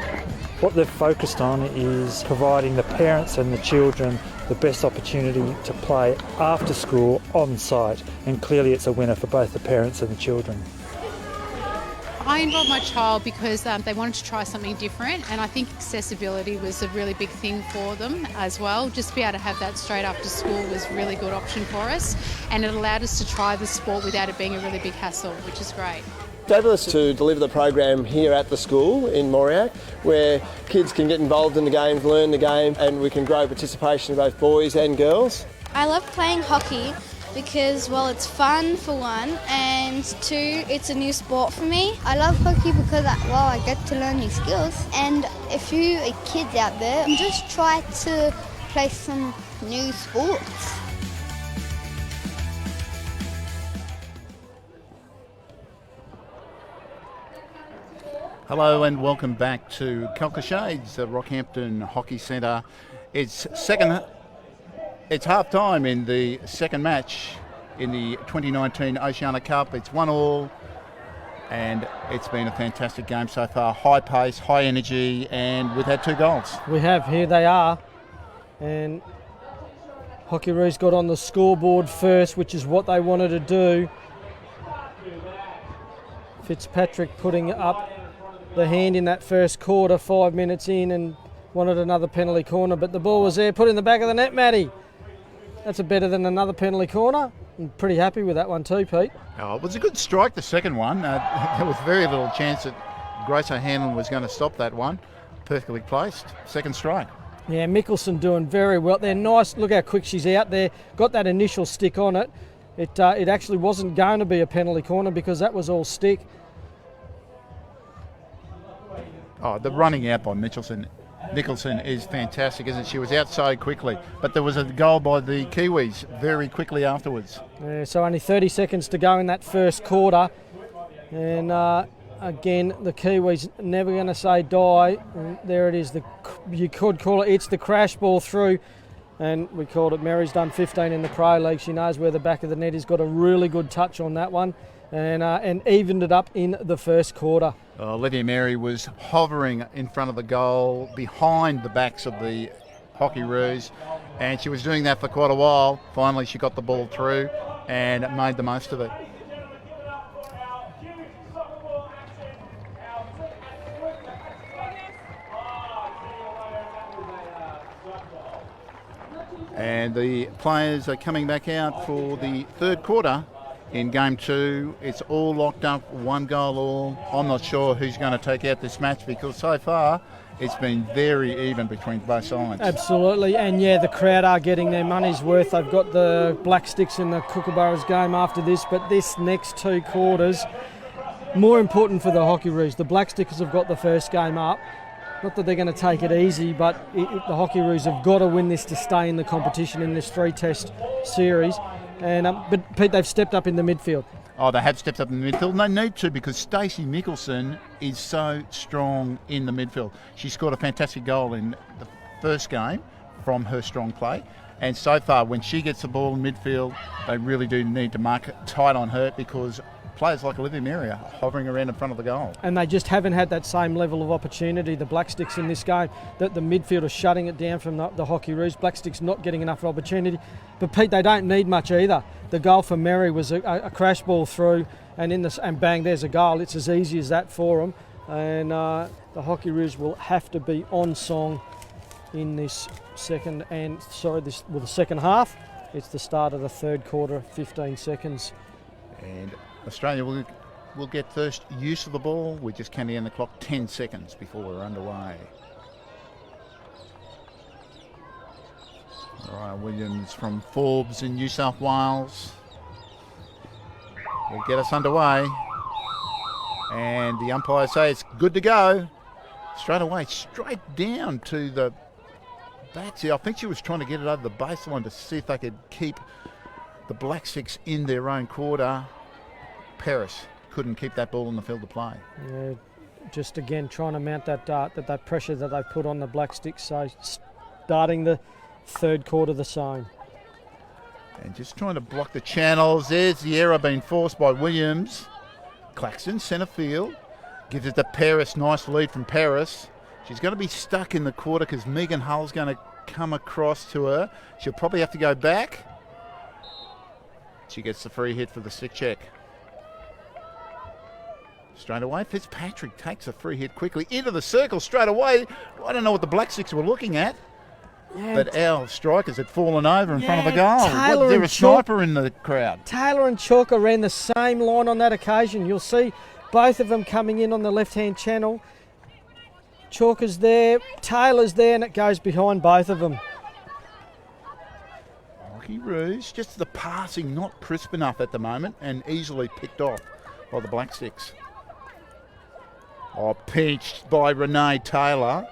What they've focused on is providing the parents and the children the best opportunity to play after school on site, and clearly it's a winner for both the parents and the children. I involved my child because they wanted to try something different, and I think accessibility was a really big thing for them as well. Just to be able to have that straight after school was a really good option for us, and it allowed us to try the sport without it being a really big hassle, which is great. Fabulous to deliver the program here at the school in Mauriac, where kids can get involved in the games, learn the game, and we can grow participation of both boys and girls. I love playing hockey because, well, it's fun for one, and two, it's a new sport for me. I love hockey because, I get to learn new skills. And if you are kids out there, just try to play some new sports. Hello and welcome back to Calca Shades, the Rockhampton Hockey Centre. It's half time in the second match in the 2019 Oceania Cup. It's 1-1 and it's been a fantastic game so far. High pace, high energy, and we've had 2 goals. We have, here they are. And Hockeyroos got on the scoreboard first, which is what they wanted to do. Fitzpatrick putting up the hand in that first quarter, 5 minutes in, and wanted another penalty corner, but the ball was there, put in the back of the net, Matty. That's better than another penalty corner. I'm pretty happy with that one too, Pete. Oh, it was a good strike, the second one. There was very little chance that Grace O'Hanlon was going to stop that one. Perfectly placed, second strike. Yeah, Mickelson doing very well. They're nice. Look how quick she's out there. Got that initial stick on it. It actually wasn't going to be a penalty corner because that was all stick. Oh, the running out by Nicholson is fantastic, isn't it? She was out so quickly. But there was a goal by the Kiwis very quickly afterwards. Yeah, so only 30 seconds to go in that first quarter. And again, the Kiwis never going to say die. And there it is. You could call it, it's the crash ball through. And we called it. Mary's done 15 in the Pro League. She knows where the back of the net is. Got a really good touch on that one. And evened it up in the first quarter. Olivia Mary was hovering in front of the goal behind the backs of the Hockeyroos, and she was doing that for quite a while. Finally she got the ball through and made the most of it. And the players are coming back out for the third quarter. In game 2, it's all locked up, 1 goal all. I'm not sure who's going to take out this match because so far it's been very even between both sides. Absolutely, and yeah, the crowd are getting their money's worth. They've got the Black Sticks in the Kookaburras game after this, but this next 2 quarters, more important for the Hockeyroos. The Black Stickers have got the first game up. Not that they're going to take it easy, but the Hockeyroos have got to win this to stay in the competition in this 3-test series. But Pete, they've stepped up in the midfield. Oh, they have stepped up in the midfield. They need to because Stacey Mickelson is so strong in the midfield. She scored a fantastic goal in the first game from her strong play. And so far, when she gets the ball in midfield, they really do need to mark it tight on her because players like Olivia Mary are hovering around in front of the goal. And they just haven't had that same level of opportunity. The Black Sticks in this game, that the midfield are shutting it down from the Hockeyroos. Black Sticks not getting enough opportunity. But Pete, they don't need much either. The goal for Mary was a crash ball through, and bang, there's a goal. It's as easy as that for them. And the Hockeyroos will have to be on song in this second the second half. It's the start of the third quarter, 15 seconds. And Australia will will get first use of the ball. We're just counting down the clock 10 seconds before we're underway. Mariah Williams from Forbes in New South Wales will get us underway. And the umpire says it's good to go. Straight away, straight down to the batsy. I think she was trying to get it over the baseline to see if they could keep the Black Six in their own quarter. Paris couldn't keep that ball in the field of play. Yeah, just again trying to mount that pressure that they put on the Black Sticks. So starting the third quarter the same. And just trying to block the channels. There's the error being forced by Williams. Claxton, centre field. Gives it to Paris. Nice lead from Paris. She's going to be stuck in the quarter because Megan Hull's going to come across to her. She'll probably have to go back. She gets the free hit for the stick check. Straight away, Fitzpatrick takes a free hit quickly into the circle straight away. I don't know what the Black Six were looking at. Yeah, but our strikers had fallen over in front of the goal. Was there a sniper in the crowd? Taylor and Chalker ran the same line on that occasion. You'll see both of them coming in on the left-hand channel. Chalker's there, Taylor's there, and it goes behind both of them. Hockeyroos, just the passing not crisp enough at the moment and easily picked off by the Black Sticks. Oh, pinched by Renee Taylor.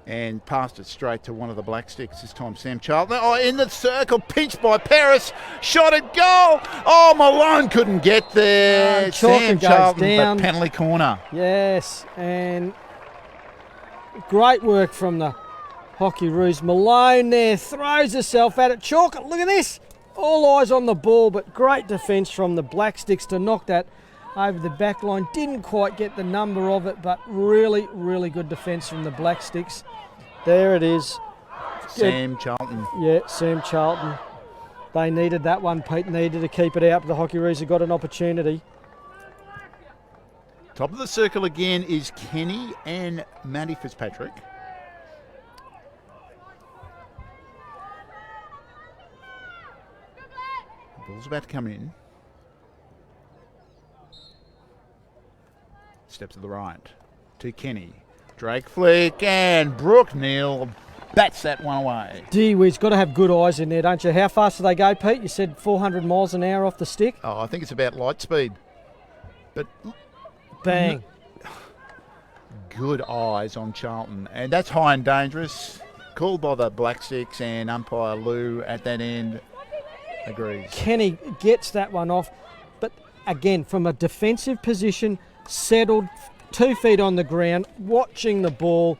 And passed it straight to one of the Black Sticks, this time Sam Charlton. Oh, in the circle, pinched by Paris, shot at goal. Oh, Malone couldn't get there. Sam Charlton, down. But penalty corner. Yes, and great work from the Hockeyroos. Malone there, throws herself at it. Chalk, look at this. All eyes on the ball, but great defence from the Black Sticks to knock that over the back line. Didn't quite get the number of it, but really, really good defence from the Black Sticks. There it is. Sam Charlton. Yeah, Sam Charlton. They needed that one, Pete. Needed to keep it out, but the Hockeyroos have got an opportunity. Top of the circle again is Kenny and Maddie Fitzpatrick. The ball's about to come in. Step to the right to Kenny. Drake flick and Brooke Neal bats that one away. We've got to have good eyes in there, don't you? How fast do they go, Pete? You said 400 miles an hour off the stick. Oh, I think it's about light speed. But bang. Good eyes on Charlton. And that's high and dangerous. Called by the Black Sticks, and umpire Lou at that end agrees. Kenny gets that one off. But again, from a defensive position, settled, 2 feet on the ground, watching the ball,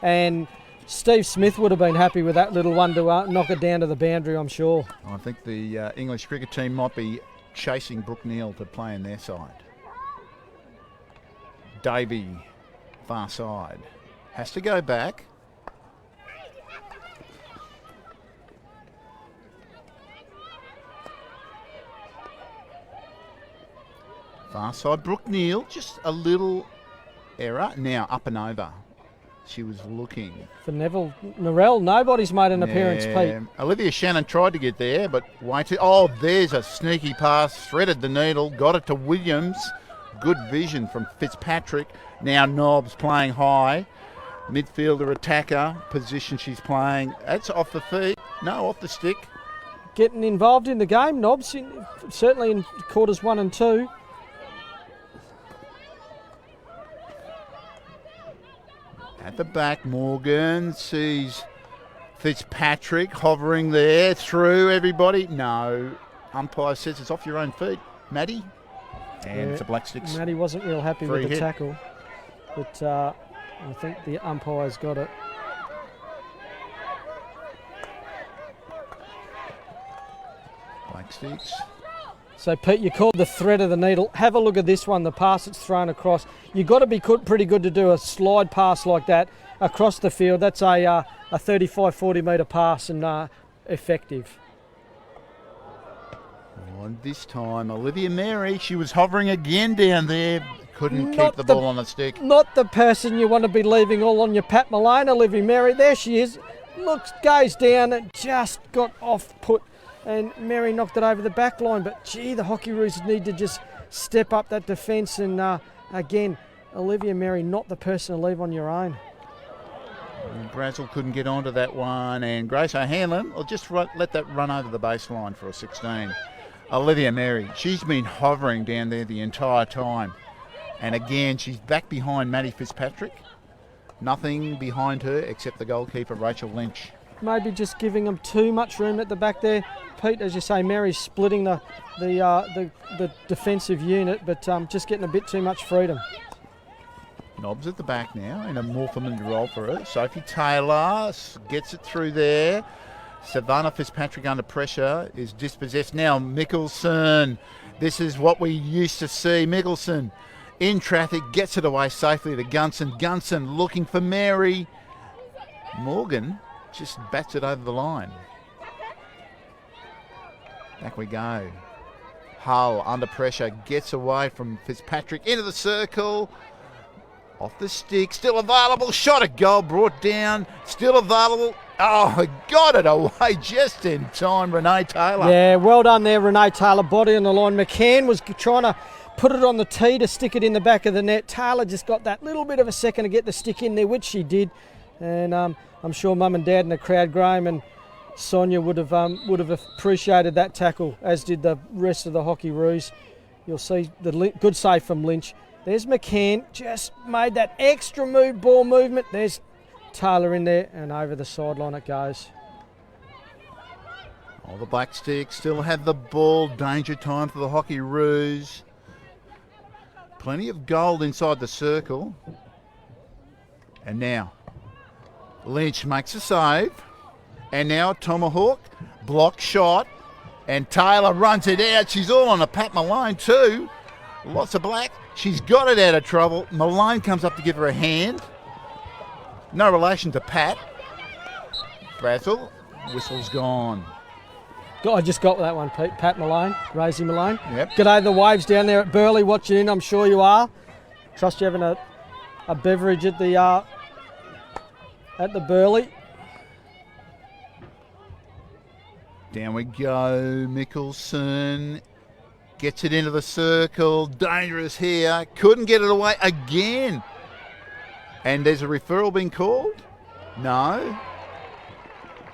and Steve Smith would have been happy with that little one to knock it down to the boundary, I'm sure. I think the English cricket team might be chasing Brooke Neal to play on their side. Davey, far side, has to go back. Far side, Brooke Neal, just a little error. Now up and over. She was looking. For Neville Norell, nobody's made an appearance, Pete. Olivia Shannon tried to get there, but waited. Oh, there's a sneaky pass. Threaded the needle, got it to Williams. Good vision from Fitzpatrick. Now Nobbs playing high. Midfielder attacker position she's playing. That's off the feet. No, off the stick. Getting involved in the game, Nobbs, certainly in quarters 1 and 2. At the back, Morgan sees Fitzpatrick hovering there. Through everybody. No. Umpire says it's off your own feet. Maddie. And it's a Black Sticks. Maddie wasn't real happy with the hit. tackle. But I think the umpire's got it. Black Sticks. So, Pete, you called the thread of the needle. Have a look at this one, the pass that's thrown across. You've got to be pretty good to do a slide pass like that across the field. That's a 35, 40 metre pass and effective. And this time, Olivia Mary, she was hovering again down there. Couldn't keep the ball on the stick. Not the person you want to be leaving all on your Pat Malone, Olivia Mary. There she is. Looks, goes down and just got off put. And Mary knocked it over the back line. But, gee, the Hockeyroos need to just step up that defence, and again, Olivia Mary, not the person to leave on your own. Brazel couldn't get onto that one, and Grace O'Hanlon will just let that run over the baseline for a 16. Olivia Mary, she's been hovering down there the entire time. And again, she's back behind Maddie Fitzpatrick. Nothing behind her except the goalkeeper, Rachel Lynch. Maybe just giving them too much room at the back there. Pete, as you say, Mary's splitting the defensive unit, but just getting a bit too much freedom. Knobs at the back now in a more familiar role for her. Sophie Taylor gets it through there. Savannah Fitzpatrick under pressure is dispossessed now. Mickelson, this is what we used to see. Mickelson in traffic, gets it away safely to Gunson. Gunson looking for Mary. Morgan just bats it over the line. Back we go. Hull under pressure, gets away from Fitzpatrick into the circle. Off the stick, still available. Shot at goal, brought down. Still available. Oh, got it away just in time, Renee Taylor. Yeah, well done there, Renee Taylor. Body on the line. McCann was trying to put it on the tee to stick it in the back of the net. Taylor just got that little bit of a second to get the stick in there, which she did. And I'm sure Mum and Dad in the crowd, Graham and Sonia, would have appreciated that tackle, as did the rest of the Hockeyroos. You'll see the good save from Lynch. There's McCann, just made that extra ball movement. There's Taylor in there, and over the sideline it goes. Oh, the Black Sticks still have the ball. Danger time for the Hockeyroos. Plenty of gold inside the circle. And now, Lynch makes a save. And now Tomahawk, block shot. And Taylor runs it out. She's all on a Pat Malone too. Lots of black. She's got it out of trouble. Malone comes up to give her a hand. No relation to Pat. Brazel, whistle's gone. I just got that one, Pete. Pat Malone, Rosie Malone. Yep. G'day the waves down there at Burleigh watching in, I'm sure you are. Trust you're having a beverage at the Burleigh. Down we go. Mickelson gets it into the circle. Dangerous here. Couldn't get it away again. And there's a referral being called? No.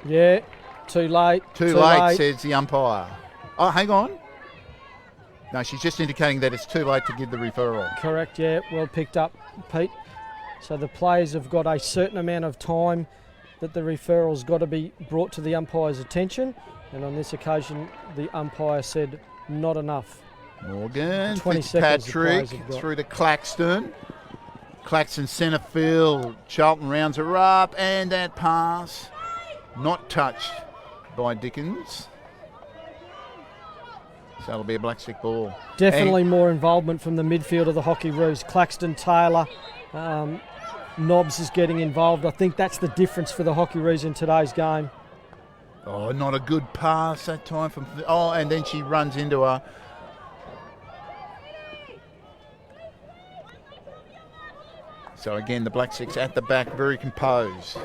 Yeah, too late. Too late, says the umpire. Oh, hang on. No, she's just indicating that it's too late to give the referral. Correct, yeah. Well picked up, Pete. So the players have got a certain amount of time that the referral's got to be brought to the umpire's attention. And on this occasion, the umpire said not enough. Morgan, 20 Fitzpatrick through to Claxton. Claxton centre field. Charlton rounds her up, and that pass not touched by Dickens. So it'll be a black stick ball. Definitely more involvement from the midfield of the Hockeyroos. Claxton, Taylor, Nobbs is getting involved. I think that's the difference for the Hockeyroos in today's game. Oh, not a good pass that time from. Oh, and then she runs into her. So again, the Black Six at the back, very composed.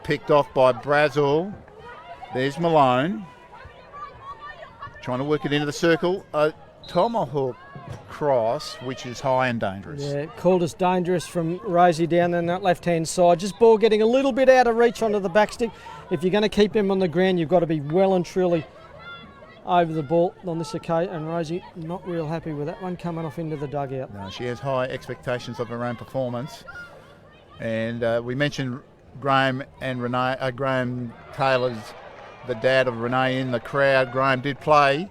Picked off by Brazel. There's Malone. Trying to work it into the circle. A tomahawk cross, which is high and dangerous. Yeah, called us dangerous from Rosie down on that left-hand side. Just ball getting a little bit out of reach onto the back stick. If you're going to keep him on the ground, you've got to be well and truly over the ball on this occasion. And Rosie not real happy with that one coming off into the dugout. No, she has high expectations of her own performance. And we mentioned Graham and Renee, Graham Taylor's the dad of Renee in the crowd. Graham did play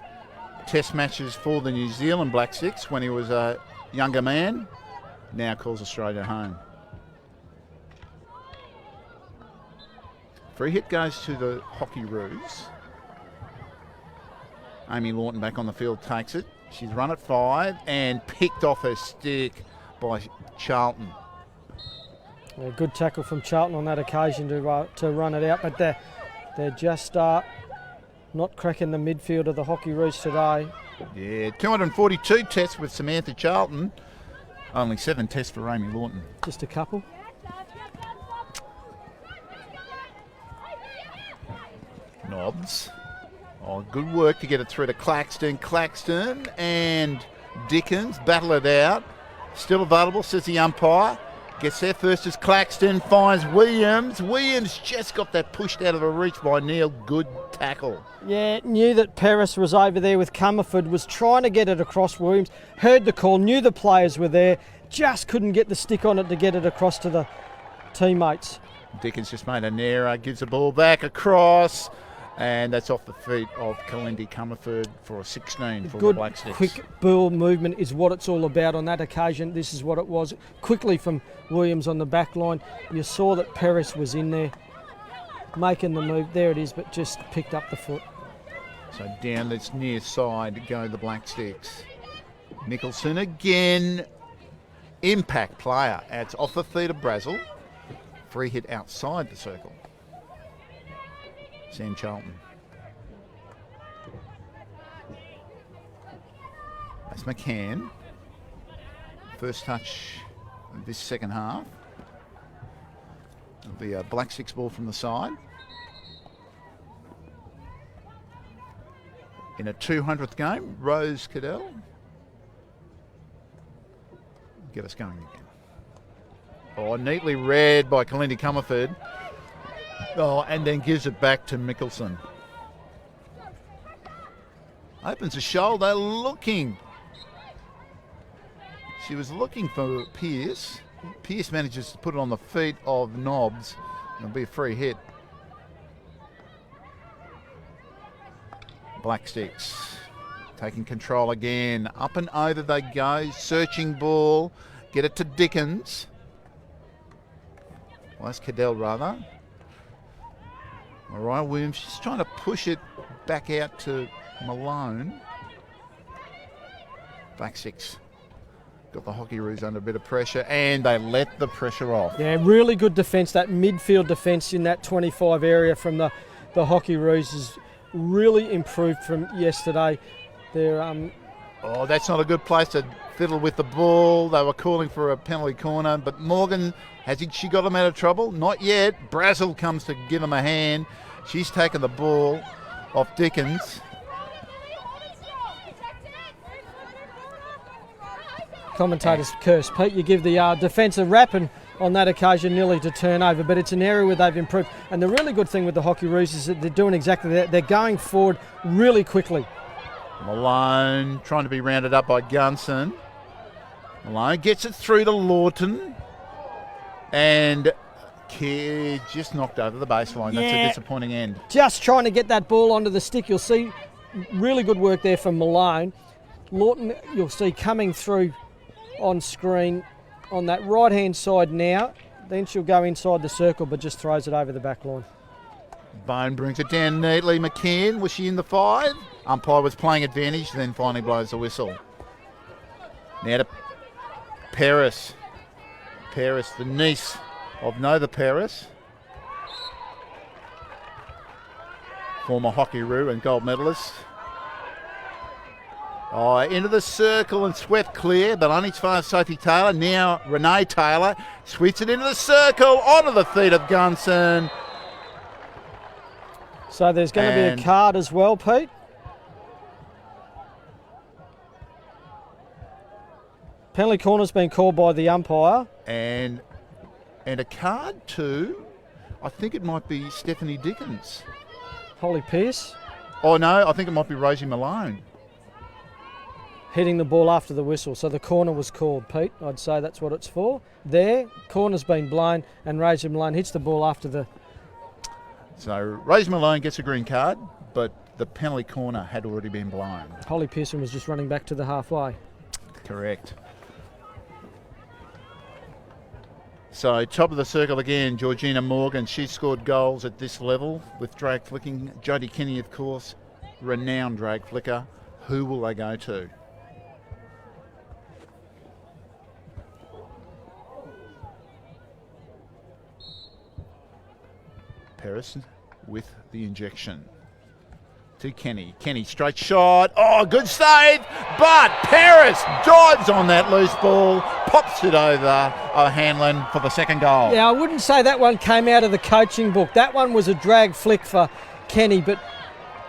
test matches for the New Zealand Black Six when he was a younger man. Now calls Australia home. Free hit goes to the Hockeyroos. Amy Lawton back on the field takes it. She's run at 5 and picked off her stick by Charlton. A good tackle from Charlton on that occasion to run it out, but they're just not cracking the midfield of the Hockeyroos today. Yeah, 242 tests with Samantha Charlton. Only 7 tests for Amy Lawton. Just a couple. Nobbs Oh, good work to get it through to Claxton. Claxton and Dickens battle it out. Still available, says the umpire. Gets there first as Claxton finds Williams. Williams just got that pushed out of the reach by Neil. Good tackle. Yeah, knew that Paris was over there with Comerford, was trying to get it across Williams, heard the call, knew the players were there, just couldn't get the stick on it to get it across to the teammates. Dickens just made an error, gives the ball back across, and that's off the feet of Kalindi Comerford for a 16 for the Black Sticks. Quick ball movement is what it's all about on that occasion. This is what it was. Quickly from Williams on the back line. You saw that Paris was in there making the move. There it is, but just picked up the foot. So down this near side go the Black Sticks. Nicholson again. Impact player. It's off the feet of Brazel. Free hit outside the circle. Sam Charlton. That's McCann. First touch of this second half. It'll be a Black Sticks ball from the side. In a 200th game, Rose Cadell. Get us going again. Oh, neatly read by Kalindi Comerford. Oh, and then gives it back to Mickelson. Opens the shoulder, looking. She was looking for Pearce. Pearce manages to put it on the feet of Nobbs. It'll be a free hit. Black Sticks taking control again. Up and over they go. Searching ball. Get it to Dickens. Well, that's Cadell rather. Mariah Williams just trying to push it back out to Malone. Black Sticks got the Hockeyroos under a bit of pressure and they let the pressure off. Yeah, really good defence. That midfield defence in that 25 area from the Hockeyroos has really improved from yesterday. They're Oh, that's not a good place to fiddle with the ball. They were calling for a penalty corner, but Morgan, she got him out of trouble? Not yet. Brazel comes to give him a hand. She's taken the ball off Dickens. Commentators curse. Pete, you give the defence a rapping on that occasion, nearly to turn over, but it's an area where they've improved. And the really good thing with the Hockeyroos is that they're doing exactly that. They're going forward really quickly. Malone trying to be rounded up by Gunson. Malone gets it through to Lawton. And Kidd just knocked over the baseline. That's a disappointing end. Just trying to get that ball onto the stick. You'll see really good work there from Malone. Lawton, you'll see coming through on screen on that right-hand side now. Then she'll go inside the circle, but just throws it over the back line. Bone brings it down neatly. McCann, was she in the 5? Umpire was playing advantage, then finally blows the whistle. Now to Paris. Paris, the niece of Nova Paris. Former Hockeyroos and gold medalist. Oh, into the circle and swept clear, but only as far as Sophie Taylor. Now Renee Taylor sweeps it into the circle, onto the feet of Gunson. So there's going to be a card as well, Pete. Penalty corner's been called by the umpire. And a card to, I think it might be Stephanie Dickens. Holly Pearce. Oh no, I think it might be Rosie Malone. Hitting the ball after the whistle. So the corner was called, Pete. I'd say that's what it's for. There, corner's been blown and Rosie Malone hits the ball after the... So Rosie Malone gets a green card, but the penalty corner had already been blown. Holly Pearson was just running back to the halfway. Correct. So top of the circle again, Georgina Morgan. She scored goals at this level with drag flicking. Jodie Kinney, of course, renowned drag flicker. Who will they go to? Paris with the injection. To Kenny. Kenny, straight shot. Oh, good save. But Paris dives on that loose ball, pops it over O'Hanlon for the second goal. Yeah, I wouldn't say that one came out of the coaching book. That one was a drag flick for Kenny, but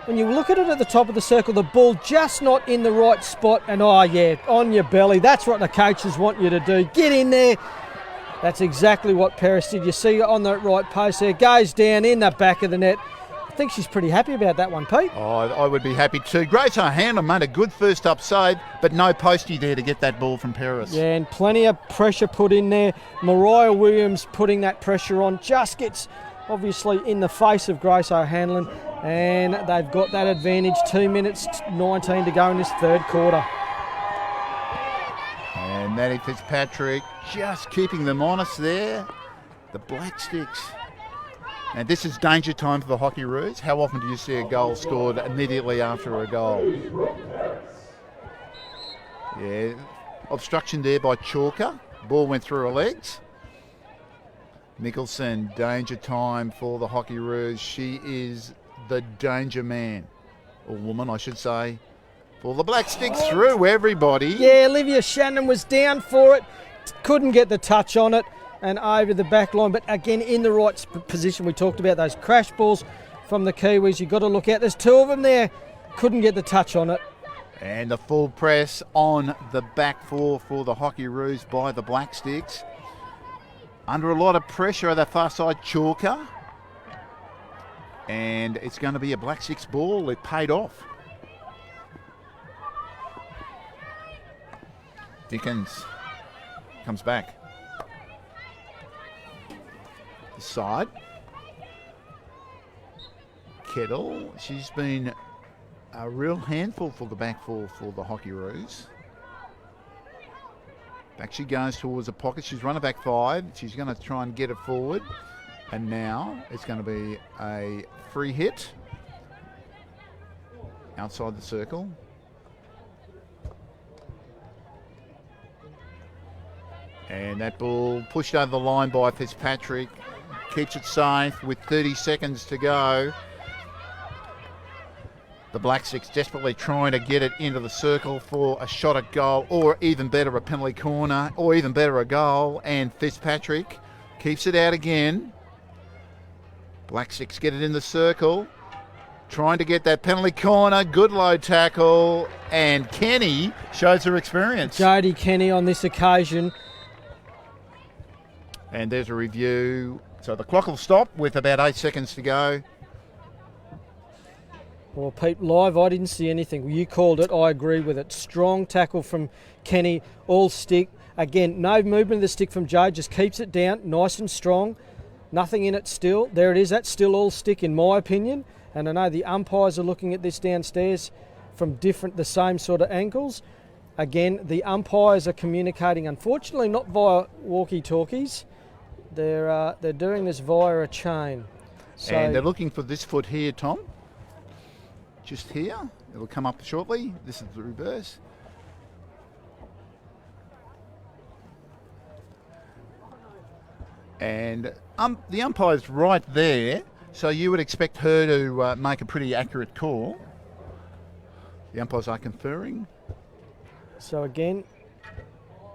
when you look at it at the top of the circle, the ball just not in the right spot, and oh yeah, on your belly. That's what the coaches want you to do. Get in there. That's exactly what Paris did. You see on the right post there, goes down in the back of the net. I think she's pretty happy about that one, Pete. Oh, I would be happy too. Grace O'Hanlon made a good first up save, but no postie there to get that ball from Paris. Yeah, and plenty of pressure put in there. Mariah Williams putting that pressure on, just gets obviously in the face of Grace O'Hanlon, and they've got that advantage. 2 minutes 19 to go in this third quarter. And Maddie Fitzpatrick just keeping them honest there. The Black Sticks. And this is danger time for the Hockeyroos. How often do you see a goal scored immediately after a goal? Yeah, obstruction there by Chalker. Ball went through her legs. Nicholson, danger time for the Hockeyroos. She is the danger man, or woman I should say, for the Black Sticks through everybody. Yeah, Olivia Shannon was down for it, couldn't get the touch on it, and over the back line, but again in the right position. We talked about those crash balls from the Kiwis. You've got to look out. There's two of them there, couldn't get the touch on it. And the full press on the back four for the Hockeyroos by the Black Sticks. Under a lot of pressure at the far side, Chalker. And it's going to be a Black Sticks ball. It paid off. Dickens comes back. The side. Kettle. She's been a real handful for the back four for the Hockeyroos. Back she goes towards the pocket. She's run a back five. She's going to try and get it forward. And now it's going to be a free hit outside the circle. And that ball pushed over the line by Fitzpatrick. Keeps it safe with 30 seconds to go. The Black Sticks desperately trying to get it into the circle for a shot at goal, or even better, a penalty corner, or even better, a goal. And Fitzpatrick keeps it out again. Black Sticks get it in the circle, trying to get that penalty corner. Good low tackle, and Kenny shows her experience. Jodie Kenny on this occasion. And there's a review. So the clock will stop with about 8 seconds to go. Well, Pete, live, I didn't see anything. You called it. I agree with it. Strong tackle from Kenny, all stick. Again, no movement of the stick from Joe, just keeps it down, nice and strong. Nothing in it still. There it is. That's still all stick in my opinion. And I know the umpires are looking at this downstairs from the same sort of angles. Again, the umpires are communicating, unfortunately, not via walkie-talkies. They're doing this via a chain. So, and they're looking for this foot here, Tom. Just here. It will come up shortly. This is the reverse. And the umpire's right there, so you would expect her to make a pretty accurate call. The umpires are conferring. So again,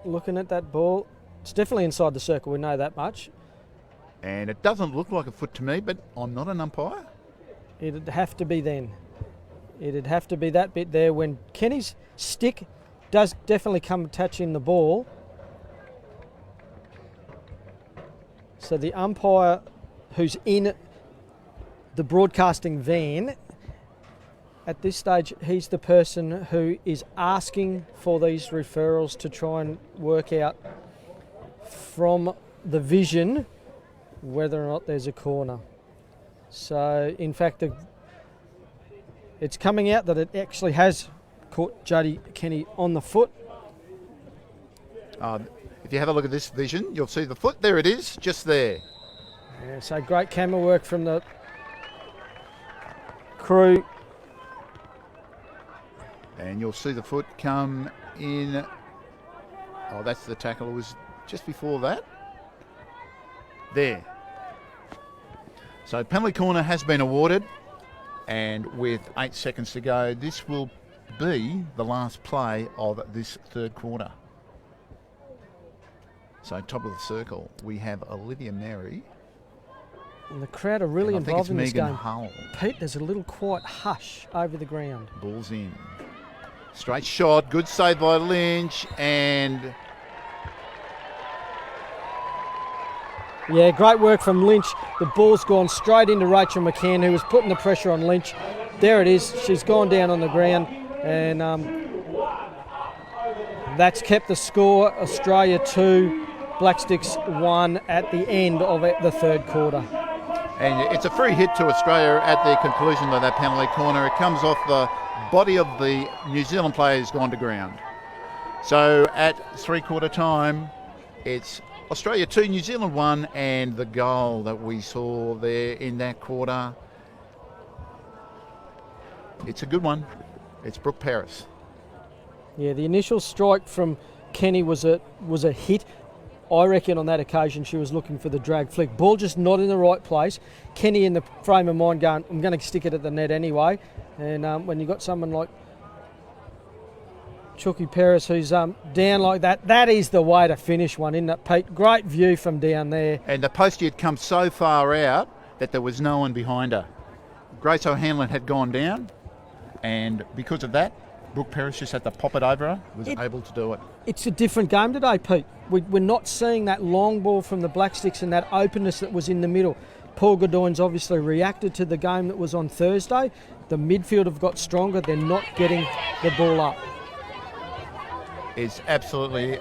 looking at that ball, it's definitely inside the circle, we know that much. And it doesn't look like a foot to me, but I'm not an umpire. It'd have to be then. It'd have to be that bit there when Kenny's stick does definitely come touching the ball. So the umpire who's in the broadcasting van, at this stage, he's the person who is asking for these referrals to try and work out from the vision whether or not there's a corner. So, in fact, it's coming out that it actually has caught Jodie Kenny on the foot. If you have a look at this vision, you'll see the foot. There it is, just there. Yeah, so great camera work from the crew. And you'll see the foot come in. Oh, that's the tackle. It was just before that. There. So penalty corner has been awarded. And with 8 seconds to go, this will be the last play of this third quarter. So top of the circle, we have Olivia Mary And the crowd are really And I think involved in it's this Megan game. Hull. Pete, there's a little quiet hush over the ground. Ball's in. Straight shot. Good save by Lynch. And Yeah, great work from Lynch. The ball's gone straight into Rachel McCann, who was putting the pressure on Lynch. There it is. She's gone down on the ground, and that's kept the score. Australia 2, Blacksticks 1 at the end of the third quarter. And it's a free hit to Australia at the conclusion of that penalty corner. It comes off the body of the New Zealand player who's gone to ground. So at three-quarter time, it's Australia 2, New Zealand 1, and the goal that we saw there in that quarter, it's a good one. It's Brooke Paris. Yeah, the initial strike from Kenny was a hit. I reckon on that occasion she was looking for the drag flick. Ball just not in the right place. Kenny in the frame of mind going, I'm going to stick it at the net anyway. And when you've got someone like Chucky Paris who's down like that, that is the way to finish one, isn't it, Pete? Great view from down there. And the postie had come so far out that there was no one behind her. Grace O'Hanlon had gone down, and because of that, Brooke Paris just had to pop it over her, was able to do it. It's a different game today, Pete. We're not seeing that long ball from the Blacksticks and that openness that was in the middle. Paul Godoyne's obviously reacted to the game that was on Thursday. The midfield have got stronger. They're not getting the ball up. It's absolutely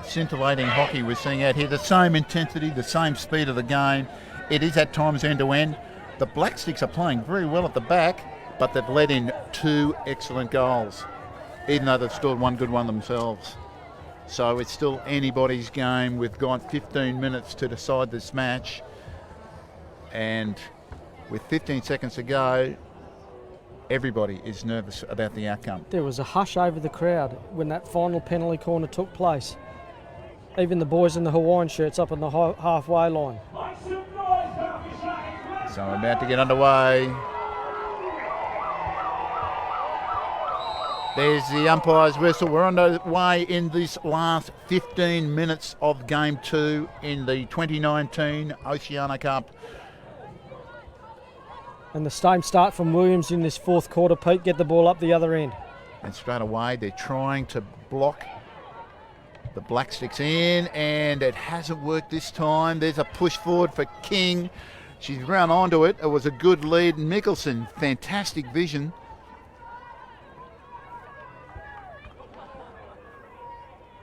scintillating hockey we're seeing out here. The same intensity, the same speed of the game. It is at times end-to-end. The Blacksticks are playing very well at the back, but they've let in 2 excellent goals, even though they've scored one good one themselves. So it's still anybody's game. We've got 15 minutes to decide this match. And with 15 seconds to go, everybody is nervous about the outcome. There was a hush over the crowd when that final penalty corner took place. Even the boys in the Hawaiian shirts up on the halfway line. So we're about to get underway. There's the umpire's whistle. We're underway in this last 15 minutes of Game 2 in the 2019 Oceania Cup. And the same start from Williams in this fourth quarter, Pete. Get the ball up the other end. And straight away, they're trying to block the Blacksticks in, and it hasn't worked this time. There's a push forward for King. She's run onto it. It was a good lead. Mickelson, fantastic vision.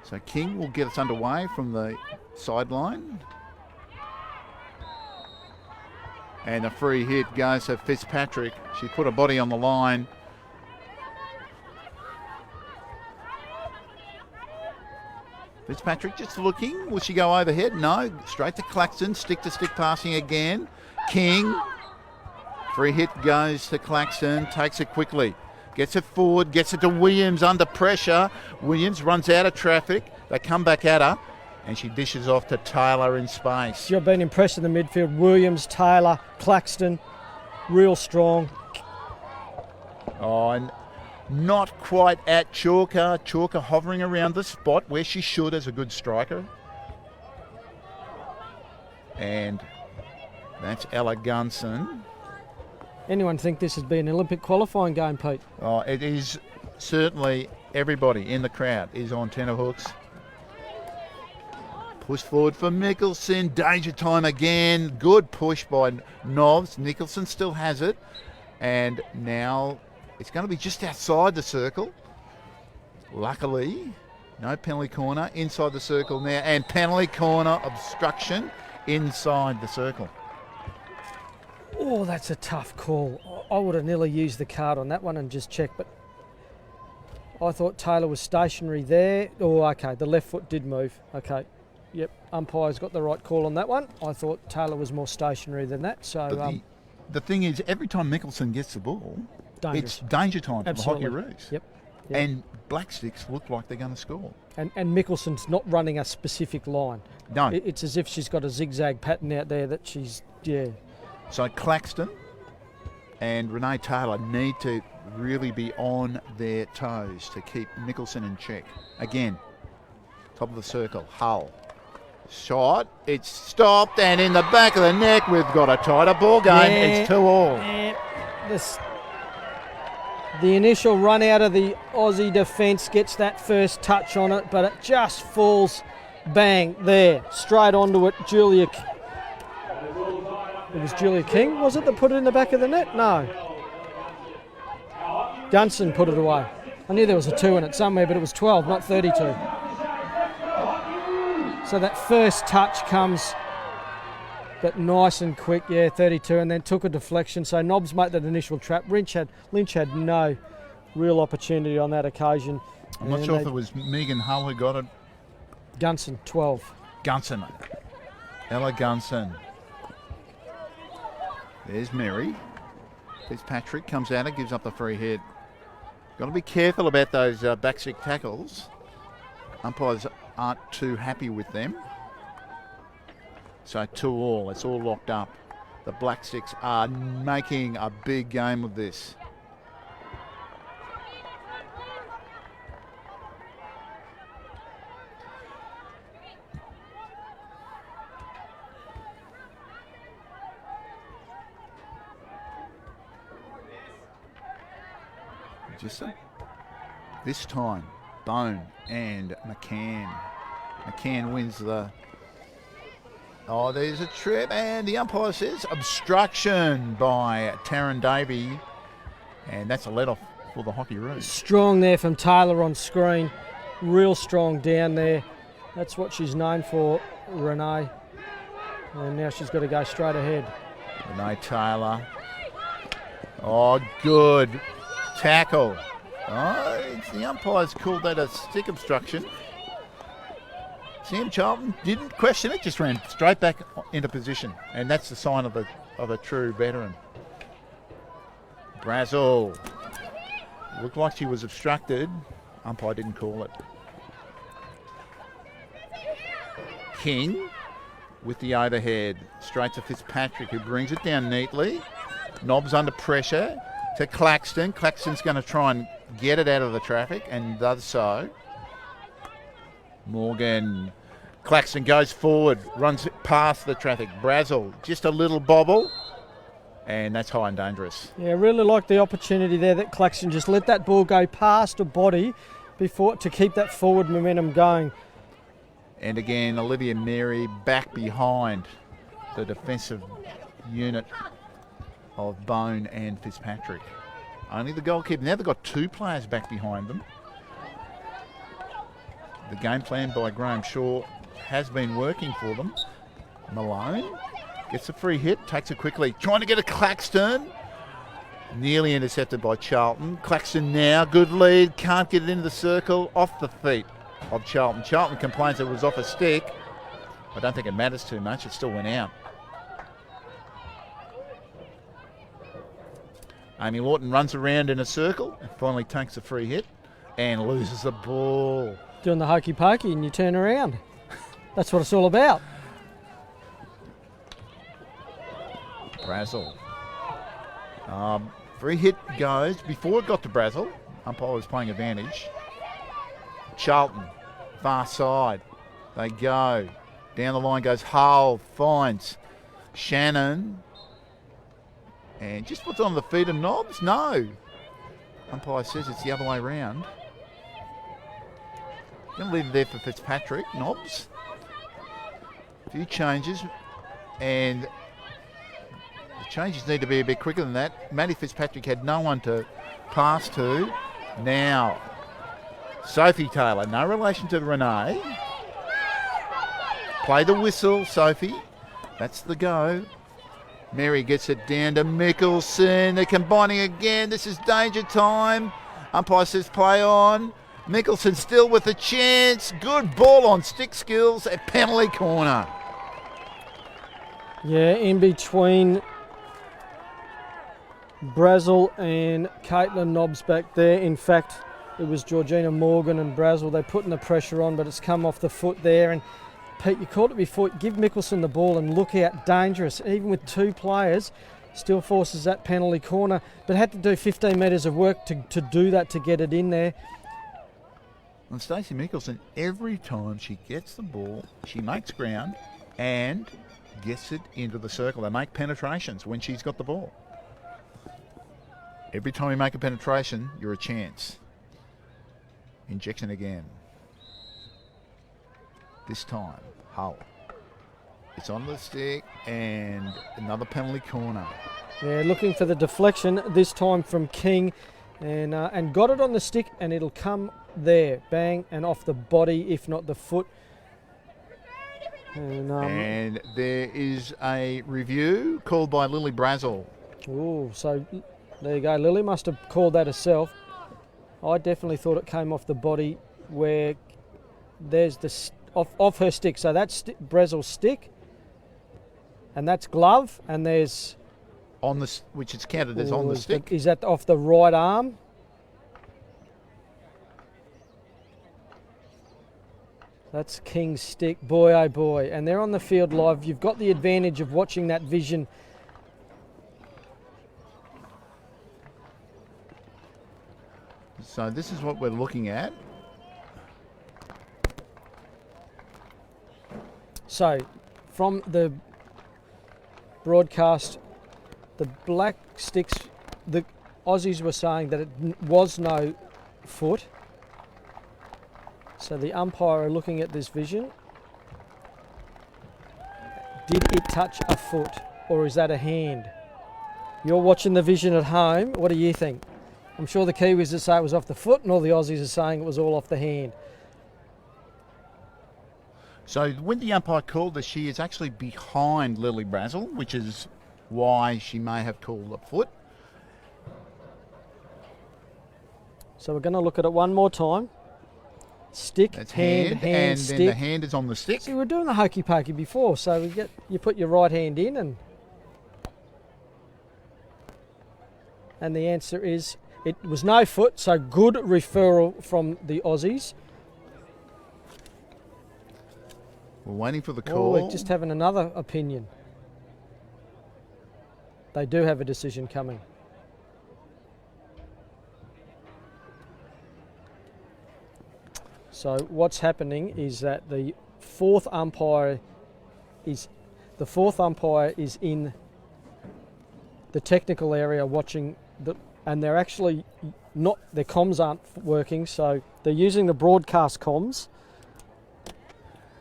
So King will get us underway from the sideline. And a free hit goes to Fitzpatrick. She put her body on the line. Fitzpatrick just looking. Will she go overhead? No. Straight to Claxton. Stick-to-stick passing again. King. Free hit goes to Claxton. Takes it quickly. Gets it forward. Gets it to Williams under pressure. Williams runs out of traffic. They come back at her. And she dishes off to Taylor in space. You've been impressed in the midfield. Williams, Taylor, Claxton, real strong. Oh, and not quite at Chalker. Chalker hovering around the spot where she should as a good striker. And that's Ella Gunson. Anyone think this has been an Olympic qualifying game, Pete? Oh, it is certainly. Everybody in the crowd is on tenterhooks. Push forward for Mickelson. Danger time again. Good push by Novs. Nicholson still has it. And now it's going to be just outside the circle. Luckily, no penalty corner. Inside the circle now. And penalty corner obstruction inside the circle. Oh, that's a tough call. I would have nearly used the card on that one and just checked, but I thought Taylor was stationary there. Oh, okay, the left foot did move. Okay. Yep, umpire's got the right call on that one. I thought Taylor was more stationary than that. So the thing is, every time Mickelson gets the ball, dangerous. It's danger time for Absolutely. the Hockeyroos. Yep. And Blacksticks look like they're going to score. And Mickelson's not running a specific line. No. It's as if she's got a zigzag pattern out there that she's, yeah. So Claxton and Renee Taylor need to really be on their toes to keep Mickelson in check. Again, top of the circle, Hull. Shot, it's stopped, and in the back of the net, we've got a tighter ball game. It's 2-2. The initial run out of the Aussie defence gets that first touch on it, but it just falls bang there, straight onto it. It was Julia King, was it, that put it in the back of the net? No. Gunson put it away. I knew there was a 2 in it somewhere, but it was 12, not 32. So that first touch comes, but nice and quick, 32, and then took a deflection. So Nobbs made that initial trap. Lynch had no real opportunity on that occasion. I'm not sure if it was Megan Hull who got it. Gunson, 12. Gunson. Ella Gunson. There's Mary. Fitzpatrick comes at it, gives up the free hit. Got to be careful about those back stick tackles. Umpires aren't too happy with them. So 2-2, it's all locked up. The Black Sticks are making a big game of this. This time, Bone and McCann. McCann wins the... Oh, there's a trip, and the umpire says obstruction by Taryn Davey. And that's a let-off for the Hockeyroos. Strong there from Taylor on screen. Real strong down there. That's what she's known for, Renee. And now she's got to go straight ahead. Renee Taylor. Oh, good tackle. Oh, the umpires called that a stick obstruction. Sam Charlton didn't question it, just ran straight back into position. And that's the sign of a true veteran. Brazel. Looked like she was obstructed. Umpire didn't call it. King with the overhead. Straight to Fitzpatrick, who brings it down neatly. Nobbs under pressure to Claxton. Claxton's going to try and get it out of the traffic and does so. Morgan. Claxton goes forward, runs past the traffic. Brazel, just a little bobble, and that's high and dangerous. Yeah, really like the opportunity there that Claxton just let that ball go past a body before to keep that forward momentum going. And again, Olivia Mary back behind the defensive unit of Bone and Fitzpatrick. Only the goalkeeper. Now they've got 2 players back behind them. The game plan by Graham Shaw has been working for them. Malone gets a free hit, takes it quickly, trying to get a Claxton. Nearly intercepted by Charlton. Claxton now, good lead, can't get it into the circle, off the feet of Charlton. Charlton complains it was off a stick. I don't think it matters too much, it still went out. Amy Lawton runs around in a circle and finally takes a free hit and loses the ball. Doing the hokey pokey and you turn around. That's what it's all about. Brazel. Free hit goes. Before it got to Brazel, umpire was playing advantage. Charlton, far side. They go. Down the line goes Hull, finds Shannon. And just puts on the feet of Nobbs? No. Umpire says it's the other way round. Going to leave it there for Fitzpatrick. Nobbs. A few changes. And the changes need to be a bit quicker than that. Maddie Fitzpatrick had no one to pass to. Now, Sophie Taylor. No relation to Renee. Play the whistle, Sophie. That's the go. Mary gets it down to Mickelson. They're combining again. This is danger time. Umpire says play on. Mickelson still with a chance. Good ball on stick skills at penalty corner. Yeah, in between Brazel and Caitlin Nobbs back there. In fact, it was Georgina Morgan and Brazel. They're putting the pressure on, but it's come off the foot there. And Pete, you called it before. Give Mickelson the ball and look out. Dangerous. Even with 2 players, still forces that penalty corner. But had to do 15 metres of work to do that, to get it in there. And Stacey Mickelson, every time she gets the ball, she makes ground and gets it into the circle. They make penetrations when she's got the ball. Every time you make a penetration, you're a chance. Injection again. This time, Hull. It's on the stick and another penalty corner. Yeah, looking for the deflection, this time from King, and got it on the stick, and it'll come there, bang, and off the body, if not the foot. And there is a review called by Lily Brazel. Oh, so there you go. Lily must have called that herself. I definitely thought it came off the body where there's the off her stick. So that's Brazel's stick, and that's glove, and there's on the which is counted as on the stick. Is that off the right arm? That's King's stick, boy oh boy. And they're on the field live. You've got the advantage of watching that vision. So this is what we're looking at. So from the broadcast, the black sticks, the Aussies were saying that it was no foot. So the umpire are looking at this vision. Did it touch a foot, or is that a hand? You're watching the vision at home. What do you think? I'm sure the Kiwis will say it was off the foot, and all the Aussies are saying it was all off the hand. So when the umpire called this, she is actually behind Lily Brazel, which is why she may have called a foot. So we're going to look at it one more time. Stick, that's hand, and stick. Then the hand is on the stick. See, we were doing the hokey pokey before, so you put your right hand in, and the answer is it was no foot, so good referral from the Aussies. We're waiting for the call. We're just having another opinion. They do have a decision coming. So what's happening is that the fourth umpire is in the technical area watching and they're actually not, their comms aren't working, so they're using the broadcast comms.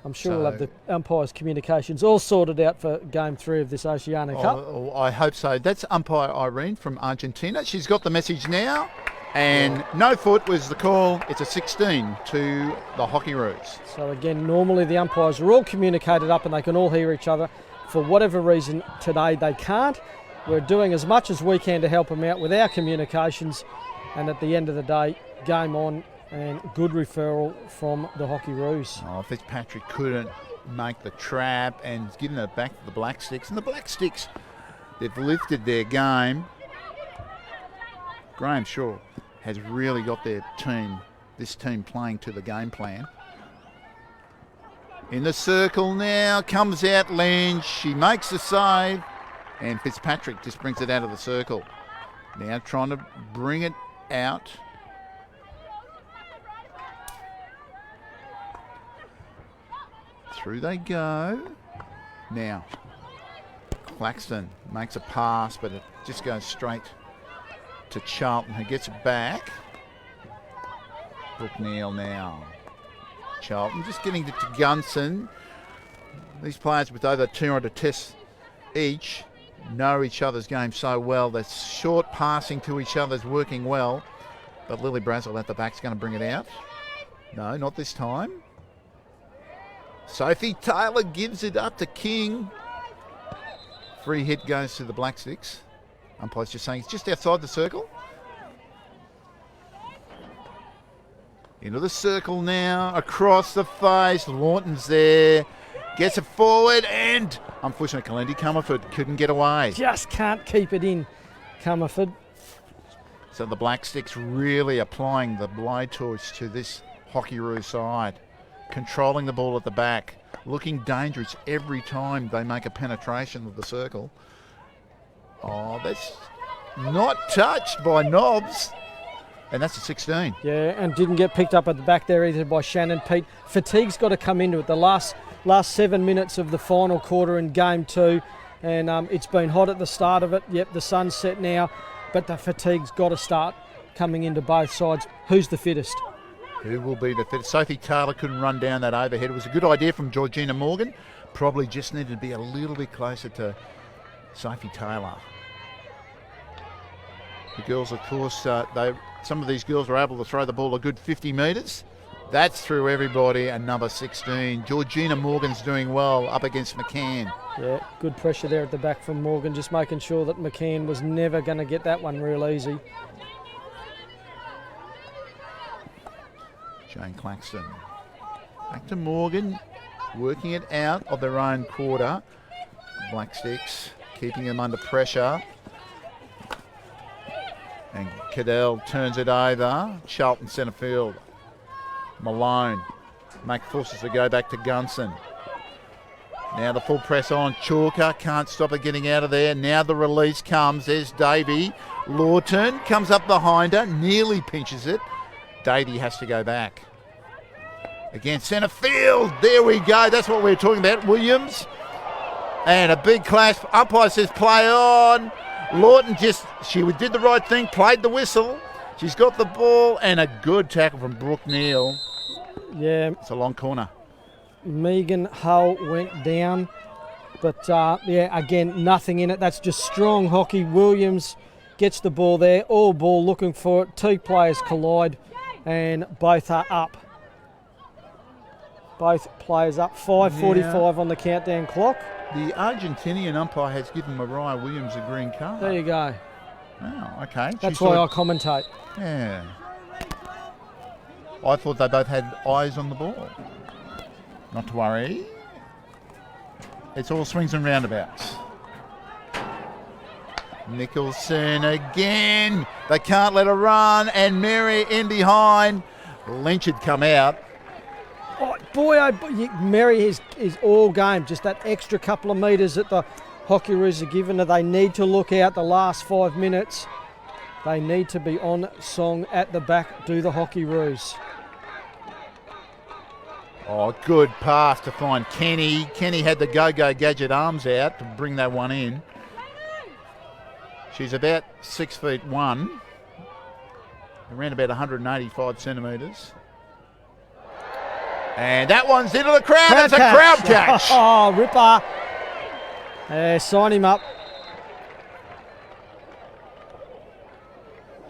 I'm sure we'll have the umpires' communications all sorted out for Game 3 of this Oceania Cup. I hope so. That's umpire Irene from Argentina. She's got the message now. And no foot was the call. It's a 16 to the Hockeyroos. So again, normally the umpires are all communicated up and they can all hear each other. For whatever reason, today they can't. We're doing as much as we can to help them out with our communications. And at the end of the day, game on and good referral from the Hockeyroos. Oh, Fitzpatrick couldn't make the trap and given it back to the Black Sticks. And the Black Sticks, they've lifted their game. Graham Shaw has really got this team playing to the game plan. In the circle now, comes out Lynch, she makes the save, and Fitzpatrick just brings it out of the circle. Now trying to bring it out. Through they go. Now, Claxton makes a pass, but it just goes straight to Charlton, who gets it back. Brooke Neal now. Charlton just getting it to Gunson. These players with over 200 tests each know each other's game so well. They're short passing to each other's working well. But Lily Brazel at the back's going to bring it out. No, not this time. Sophie Taylor gives it up to King. Free hit goes to the Black Sticks. Umpire's just saying it's just outside the circle. Into the circle now, across the face. Lawton's there, gets it forward, and unfortunately, Kalendi Comerford couldn't get away. Just can't keep it in, Comerford. So the Black Sticks really applying the blowtorch to this Hockeyroos side, controlling the ball at the back, looking dangerous every time they make a penetration of the circle. Oh, that's not touched by Nobbs. And that's a 16. Yeah, and didn't get picked up at the back there either by Shannon. Pete, fatigue's got to come into it. The last 7 minutes of the final quarter in game 2, and it's been hot at the start of it. Yep, the sun's set now, but the fatigue's got to start coming into both sides. Who's the fittest? Who will be the fittest? Sophie Taylor couldn't run down that overhead. It was a good idea from Georgina Morgan. Probably just needed to be a little bit closer to Sophie Taylor. The girls, of course, some of these girls were able to throw the ball a good 50 metres. That's through everybody, another 16. Georgina Morgan's doing well up against McCann. Yeah, good pressure there at the back from Morgan, just making sure that McCann was never going to get that one real easy. Jane Claxton. Back to Morgan, working it out of their own quarter. Black Sticks keeping them under pressure. And Cadell turns it over. Charlton centre field. Malone. Mac forces to go back to Gunson. Now the full press on. Chalker can't stop it getting out of there. Now the release comes. There's Davey. Lawton comes up behind her. Nearly pinches it. Davey has to go back. Again, centre field. There we go. That's what we're talking about. Williams. And a big clash. Umpire says play on. Lawton she did the right thing, played the whistle. She's got the ball, and a good tackle from Brooke Neal. Yeah. It's a long corner. Megan Hull went down, but again, nothing in it. That's just strong hockey. Williams gets the ball there, all ball looking for it. 2 players collide, and both are up. Both players up. 5:45 on the countdown clock. The Argentinian umpire has given Mariah Williams a green card. There you go. Oh, okay. That's why I commentate. Yeah. I thought they both had eyes on the ball. Not to worry. It's all swings and roundabouts. Nicholson again. They can't let her run. And Mary in behind. Lynch had come out. Oh, boy, Mary is all game. Just that extra couple of metres that the Hockeyroos are given her. They need to look out the last 5 minutes. They need to be on song at the back, do the Hockeyroos. Oh, good pass to find Kenny. Kenny had the go-go gadget arms out to bring that one in. She's about 6'1", around about 185 centimetres. And that one's into the crowd. It's a crowd catch. Oh, ripper. Sign him up.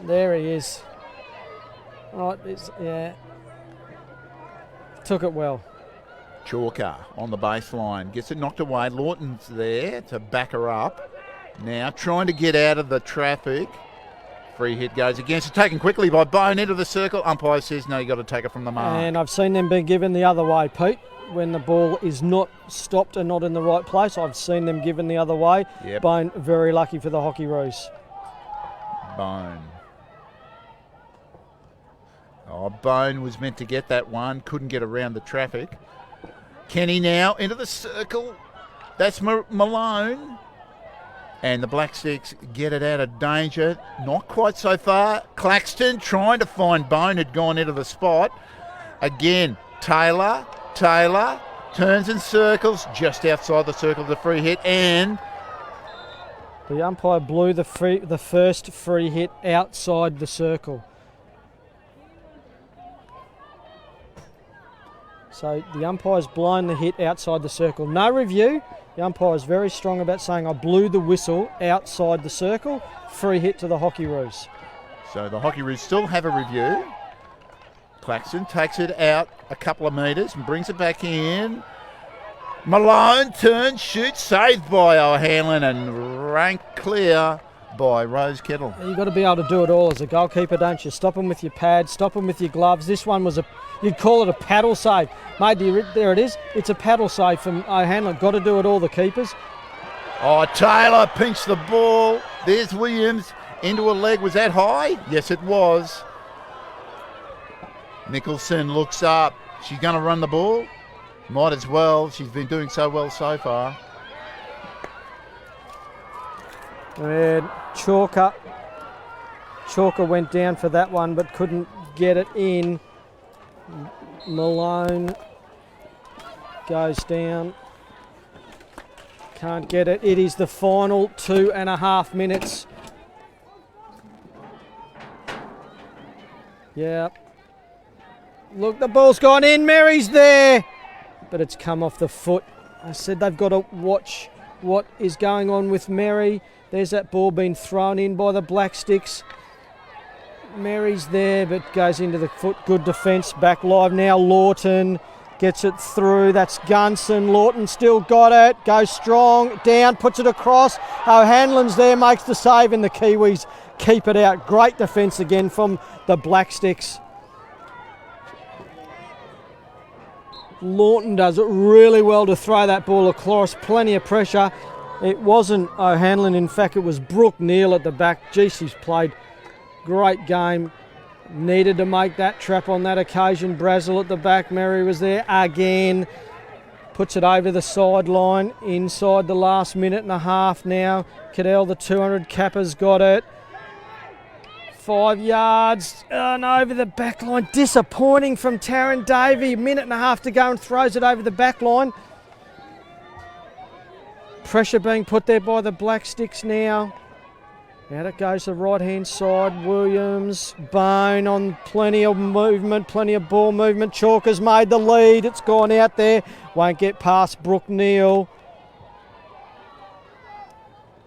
There he is. Right, took it well. Chalker on the baseline. Gets it knocked away. Lawton's there to back her up. Now trying to get out of the traffic. Free hit goes against it. Taken quickly by Bone into the circle. Umpire says, no, you got to take it from the mark. And I've seen them being given the other way, Pete. When the ball is not stopped and not in the right place, I've seen them given the other way. Yep. Bone, very lucky for the Hockeyroos. Bone. Oh, Bone was meant to get that one. Couldn't get around the traffic. Kenny now into the circle. That's Malone. And the Black Sticks get it out of danger. Not quite so far. Claxton trying to find Bone, had gone into the spot. Again, Taylor turns and circles just outside the circle of the free hit, and the umpire blew the first free hit outside the circle. So the umpire's blown the hit outside the circle. No review. The umpire's very strong about saying I blew the whistle outside the circle. Free hit to the Hockeyroos. So the Hockeyroos still have a review. Claxton takes it out a couple of metres and brings it back in. Malone turns, shoots, saved by O'Hanlon and ranked clear by Rose Kettle. You've got to be able to do it all as a goalkeeper, don't you? Stop them with your pads, stop them with your gloves. This one was you'd call it a paddle save. Mate, there it is. It's a paddle save from O'Hanlon. Got to do it all, the keepers. Oh, Taylor pinched the ball. There's Williams into a leg. Was that high? Yes, it was. Nicholson looks up. She's going to run the ball? Might as well. She's been doing so well so far. And Chalker Chalker went down for that one but couldn't get it in. Malone goes down. Can't get it. It is the final 2.5 minutes. Yeah. Look, the ball's gone in. Mary's there. But it's come off the foot. I said they've got to watch what is going on with Mary. There's that ball being thrown in by the Black Sticks. Mary's there, but goes into the foot. Good defence. Back live now. Lawton gets it through. That's Gunson. Lawton still got it. Goes strong. Down. Puts it across. O'Hanlon's there. Makes the save, and the Kiwis keep it out. Great defence again from the Black Sticks. Lawton does it really well to throw that ball across. Plenty of pressure. It wasn't O'Hanlon. In fact, it was Brooke Neal at the back. Gee, she's played great game. Needed to make that trap on that occasion. Brazel at the back. Mary was there again. Puts it over the sideline. Inside the last minute and a half now. Cadell, the 200 capper's got it. 5 yards and over the back line. Disappointing from Taryn Davey. Minute and a half to go and throws it over the back line. Pressure being put there by the Black Sticks now. Out it goes the right-hand side. Williams, Bone on plenty of movement, plenty of ball movement. Chalker's made the lead. It's gone out there. Won't get past Brooke Neal.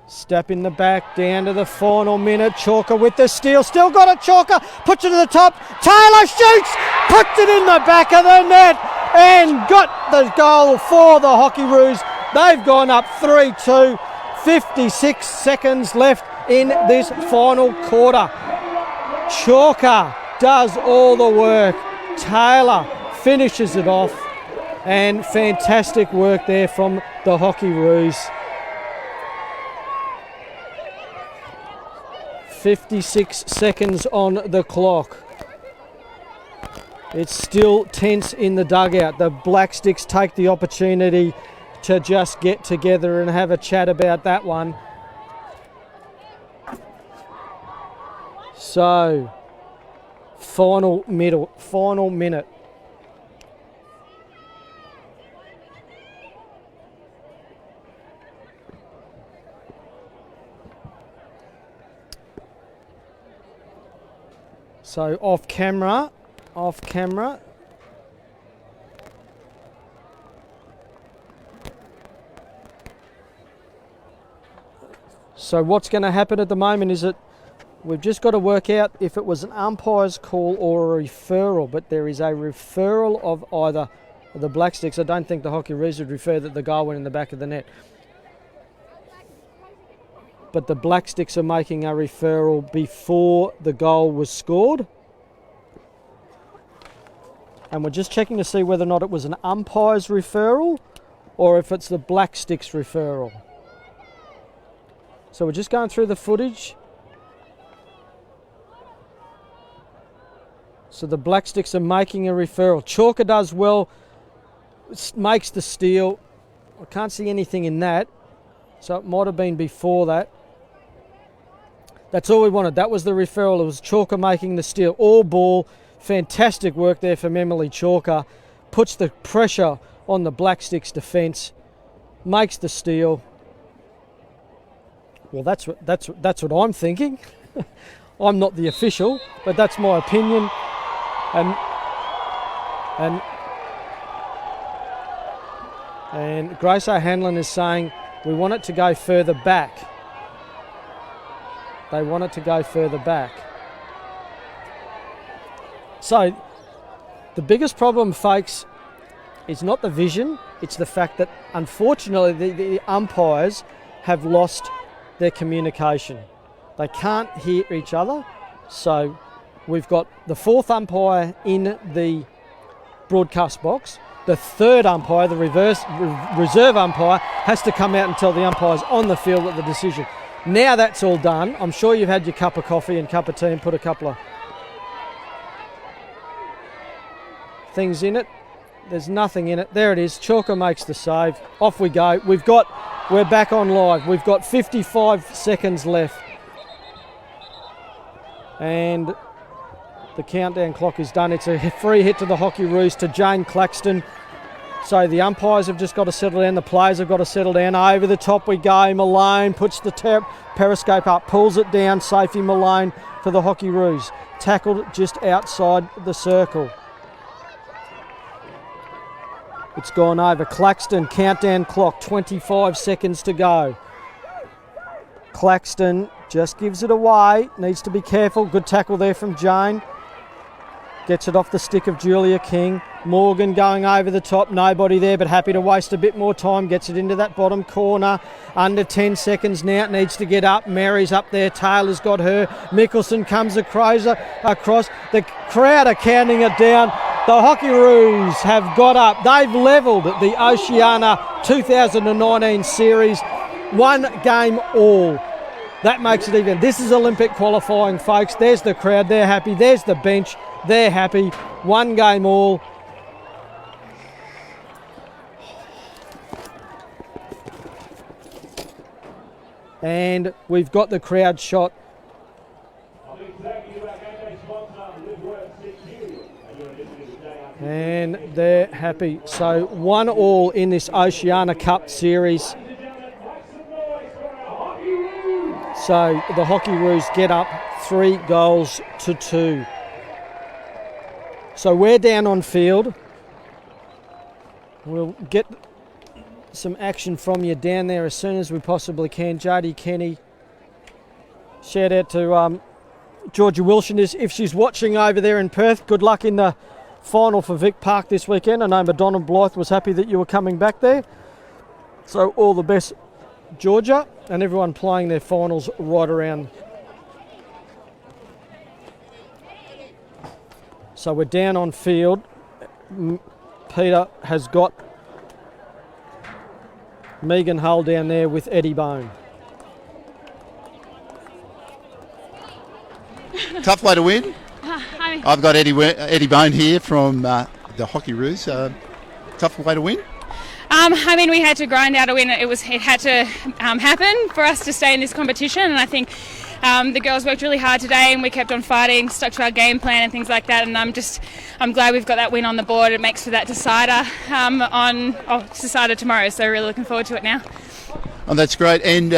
Step in the back, down to the final minute. Chalker with the steal. Still got it, Chalker. Puts it to the top. Taylor shoots. Puts it in the back of the net. And got the goal for the Hockeyroos. They've gone up 3-2. 56 seconds left in this final quarter. Chalker does all the work. Taylor finishes it off. And fantastic work there from the Hockeyroos. 56 seconds on the clock. It's still tense in the dugout. The Black Sticks take the opportunity to just get together and have a chat about that one. So, final minute. So off camera. So what's going to happen at the moment is that we've just got to work out if it was an umpire's call or a referral, but there is a referral of either the Black Sticks. I don't think the Hockeyroos would refer that the goal went in the back of the net. But the Black Sticks are making a referral before the goal was scored. And we're just checking to see whether or not it was an umpire's referral or if it's the Black Sticks referral. So we're just going through the footage. So the Black Sticks are making a referral. Chalker does well, makes the steal. I can't see anything in that. So it might have been before that. That's all we wanted. That was the referral. It was Chalker making the steal. All ball. Fantastic work there from Emily Chalker. Puts the pressure on the Black Sticks defence. Makes the steal. Well, that's what I'm thinking. I'm not the official, but that's my opinion. And Grace O'Hanlon is saying we want it to go further back. They want it to go further back. So the biggest problem, folks, is not the vision. It's the fact that, unfortunately, the umpires have lost their communication. They can't hear each other. So we've got the fourth umpire in the broadcast box. The third umpire, the reserve umpire, has to come out and tell the umpires on the field that the decision. Now that's all done. I'm sure you've had your cup of coffee and cup of tea and put a couple of things in it. There's nothing in it. There it is. Chalker makes the save. Off we go. We're back on live. We've got 55 seconds left. And the countdown clock is done. It's a free hit to the Hockeyroos, to Jane Claxton. So the umpires have just got to settle down. The players have got to settle down. Over the top we go. Malone puts the periscope up, pulls it down. Sophie Malone for the Hockeyroos. Tackled just outside the circle. It's gone over. Claxton, countdown clock, 25 seconds to go. Claxton just gives it away. Needs to be careful. Good tackle there from Jane. Gets it off the stick of Julia King. Morgan going over the top. Nobody there, but happy to waste a bit more time. Gets it into that bottom corner. Under 10 seconds now. It needs to get up. Mary's up there. Taylor's got her. Mickelson comes across. The crowd are counting it down. The Hockeyroos have got up. They've levelled the Oceania 2019 series. One game all. That makes it even. This is Olympic qualifying, folks. There's the crowd. They're happy. There's the bench. They're happy. One game all. And we've got the crowd shot. And they're happy. So 1-1 in this Oceania Cup series. So the Hockeyroos get up 3-2. So we're down on field. We'll get some action from you down there as soon as we possibly can. Jodie Kenny. Shout out to Georgia Wilson if she's watching over there in Perth. Good luck in the final for Vic Park this weekend. I know Madonna Blythe was happy that you were coming back there. So all the best, Georgia, and everyone playing their finals right around. So we're down on field. Peter has got Megan Hull down there with Eddie Bone. Tough way to win. I've got Eddie Bone here from the Hockeyroos. Tough way to win. I mean, we had to grind out a win. It had to happen for us to stay in this competition, and I think the girls worked really hard today, and we kept on fighting, stuck to our game plan and things like that. And I'm glad we've got that win on the board. It makes for that decider decider tomorrow. So really looking forward to it now. Oh, that's great. And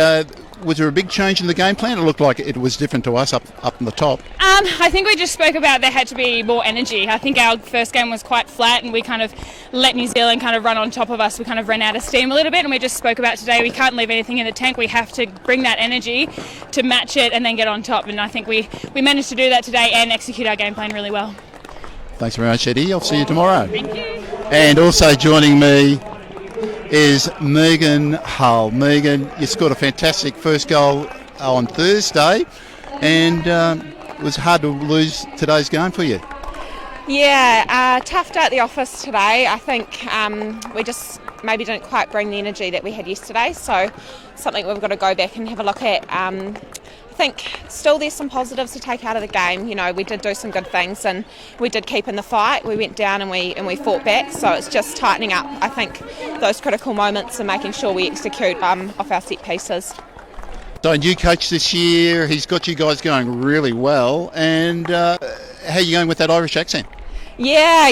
was there a big change in the game plan? It looked like it was different to us up in the top. I think we just spoke about there had to be more energy. I think our first game was quite flat, and we kind of let New Zealand kind of run on top of us. We kind of ran out of steam a little bit, and we just spoke about today we can't leave anything in the tank. We have to bring that energy to match it and then get on top. And I think we managed to do that today and execute our game plan really well. Thanks very much, Eddie. I'll see you tomorrow. Thank you. And also joining me is Megan Hull. Megan, you scored a fantastic first goal on Thursday, and it was hard to lose today's game for you. Yeah, tough day at the office today. I think we just maybe didn't quite bring the energy that we had yesterday, so something we've got to go back and have a look at. I think still there's some positives to take out of the game. You know, we did do some good things, and we did keep in the fight. We went down and we fought back, so it's just tightening up, I think, those critical moments and making sure we execute off our set pieces. So, new coach this year, he's got you guys going really well. And how are you going with that Irish accent? Yeah,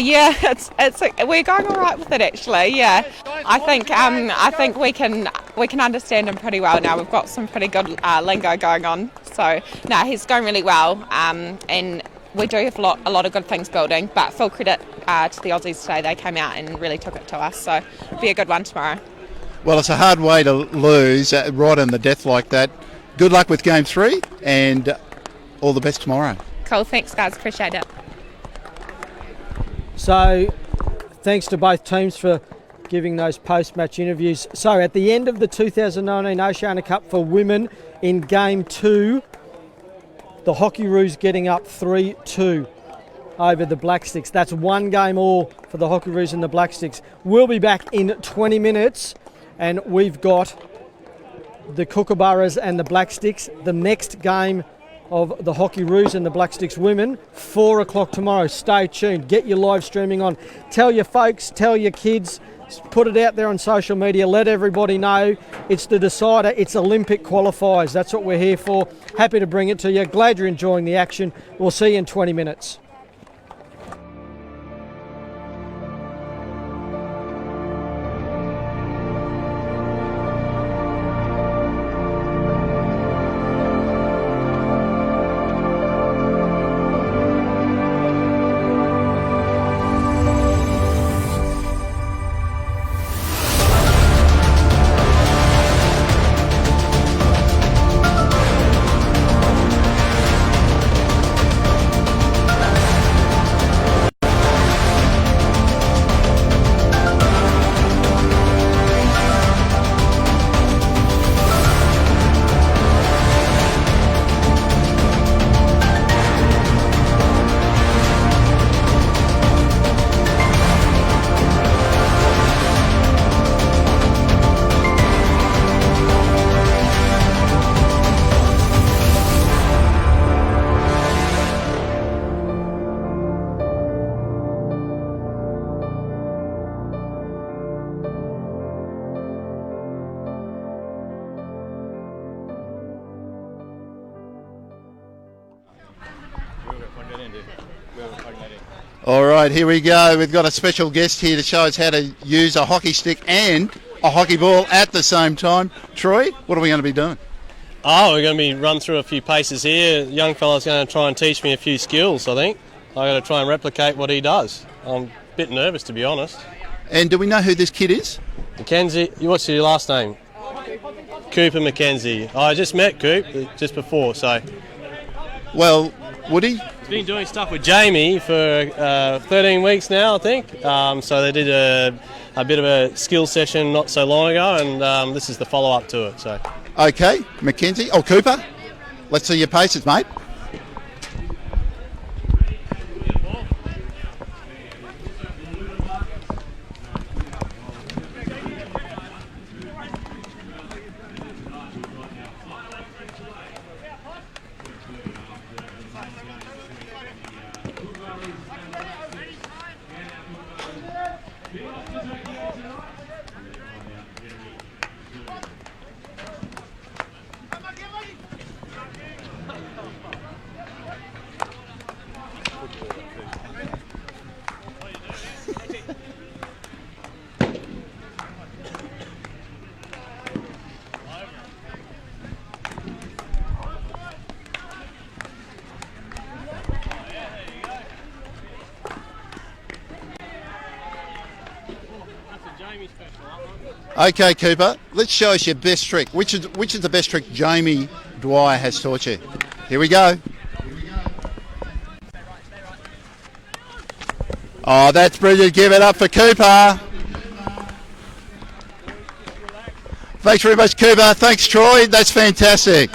we're going all right with it actually. Yeah, I think we can understand him pretty well now. We've got some pretty good lingo going on. So no, he's going really well, and we do have a lot of good things building. But full credit to the Aussies today. They came out and really took it to us. So it'll be a good one tomorrow. Well, it's a hard way to lose right in the death like that. Good luck with Game 3, and all the best tomorrow. Cool, thanks guys, appreciate it. So thanks to both teams for giving those post-match interviews. So at the end of the 2019 Oceania Cup for women in Game 2, the Hockeyroos getting up 3-2 over the Black Sticks. That's one game all for the Hockeyroos and the Black Sticks. We'll be back in 20 minutes, and we've got the Kookaburras and the Black Sticks. The next game of the Hockeyroos and the Black Sticks women, 4 o'clock tomorrow. Stay tuned. Get your live streaming on. Tell your folks, tell your kids, put it out there on social media. Let everybody know it's the decider. It's Olympic qualifiers. That's what we're here for. Happy to bring it to you. Glad you're enjoying the action. We'll see you in 20 minutes. All right, here we go. We've got a special guest here to show us how to use a hockey stick and a hockey ball at the same time. Troy, what are we going to be doing? Oh, we're going to be run through a few paces here. The young fella's going to try and teach me a few skills, I think. I've got to try and replicate what he does. I'm a bit nervous, to be honest. And do we know who this kid is? Mackenzie, what's your last name? Cooper Mackenzie. I just met Coop just before, so... Well, Woody? He's been doing stuff with Jamie for 13 weeks now, I think. So they did a bit of a skill session not so long ago, and this is the follow-up to it. So. Okay, Mackenzie. Oh, Cooper. Let's see your paces, mate. Okay, Cooper, let's show us your best trick. Which is the best trick Jamie Dwyer has taught you? Here we go. Oh, that's brilliant. Give it up for Cooper. Thanks very much, Cooper. Thanks, Troy. That's fantastic.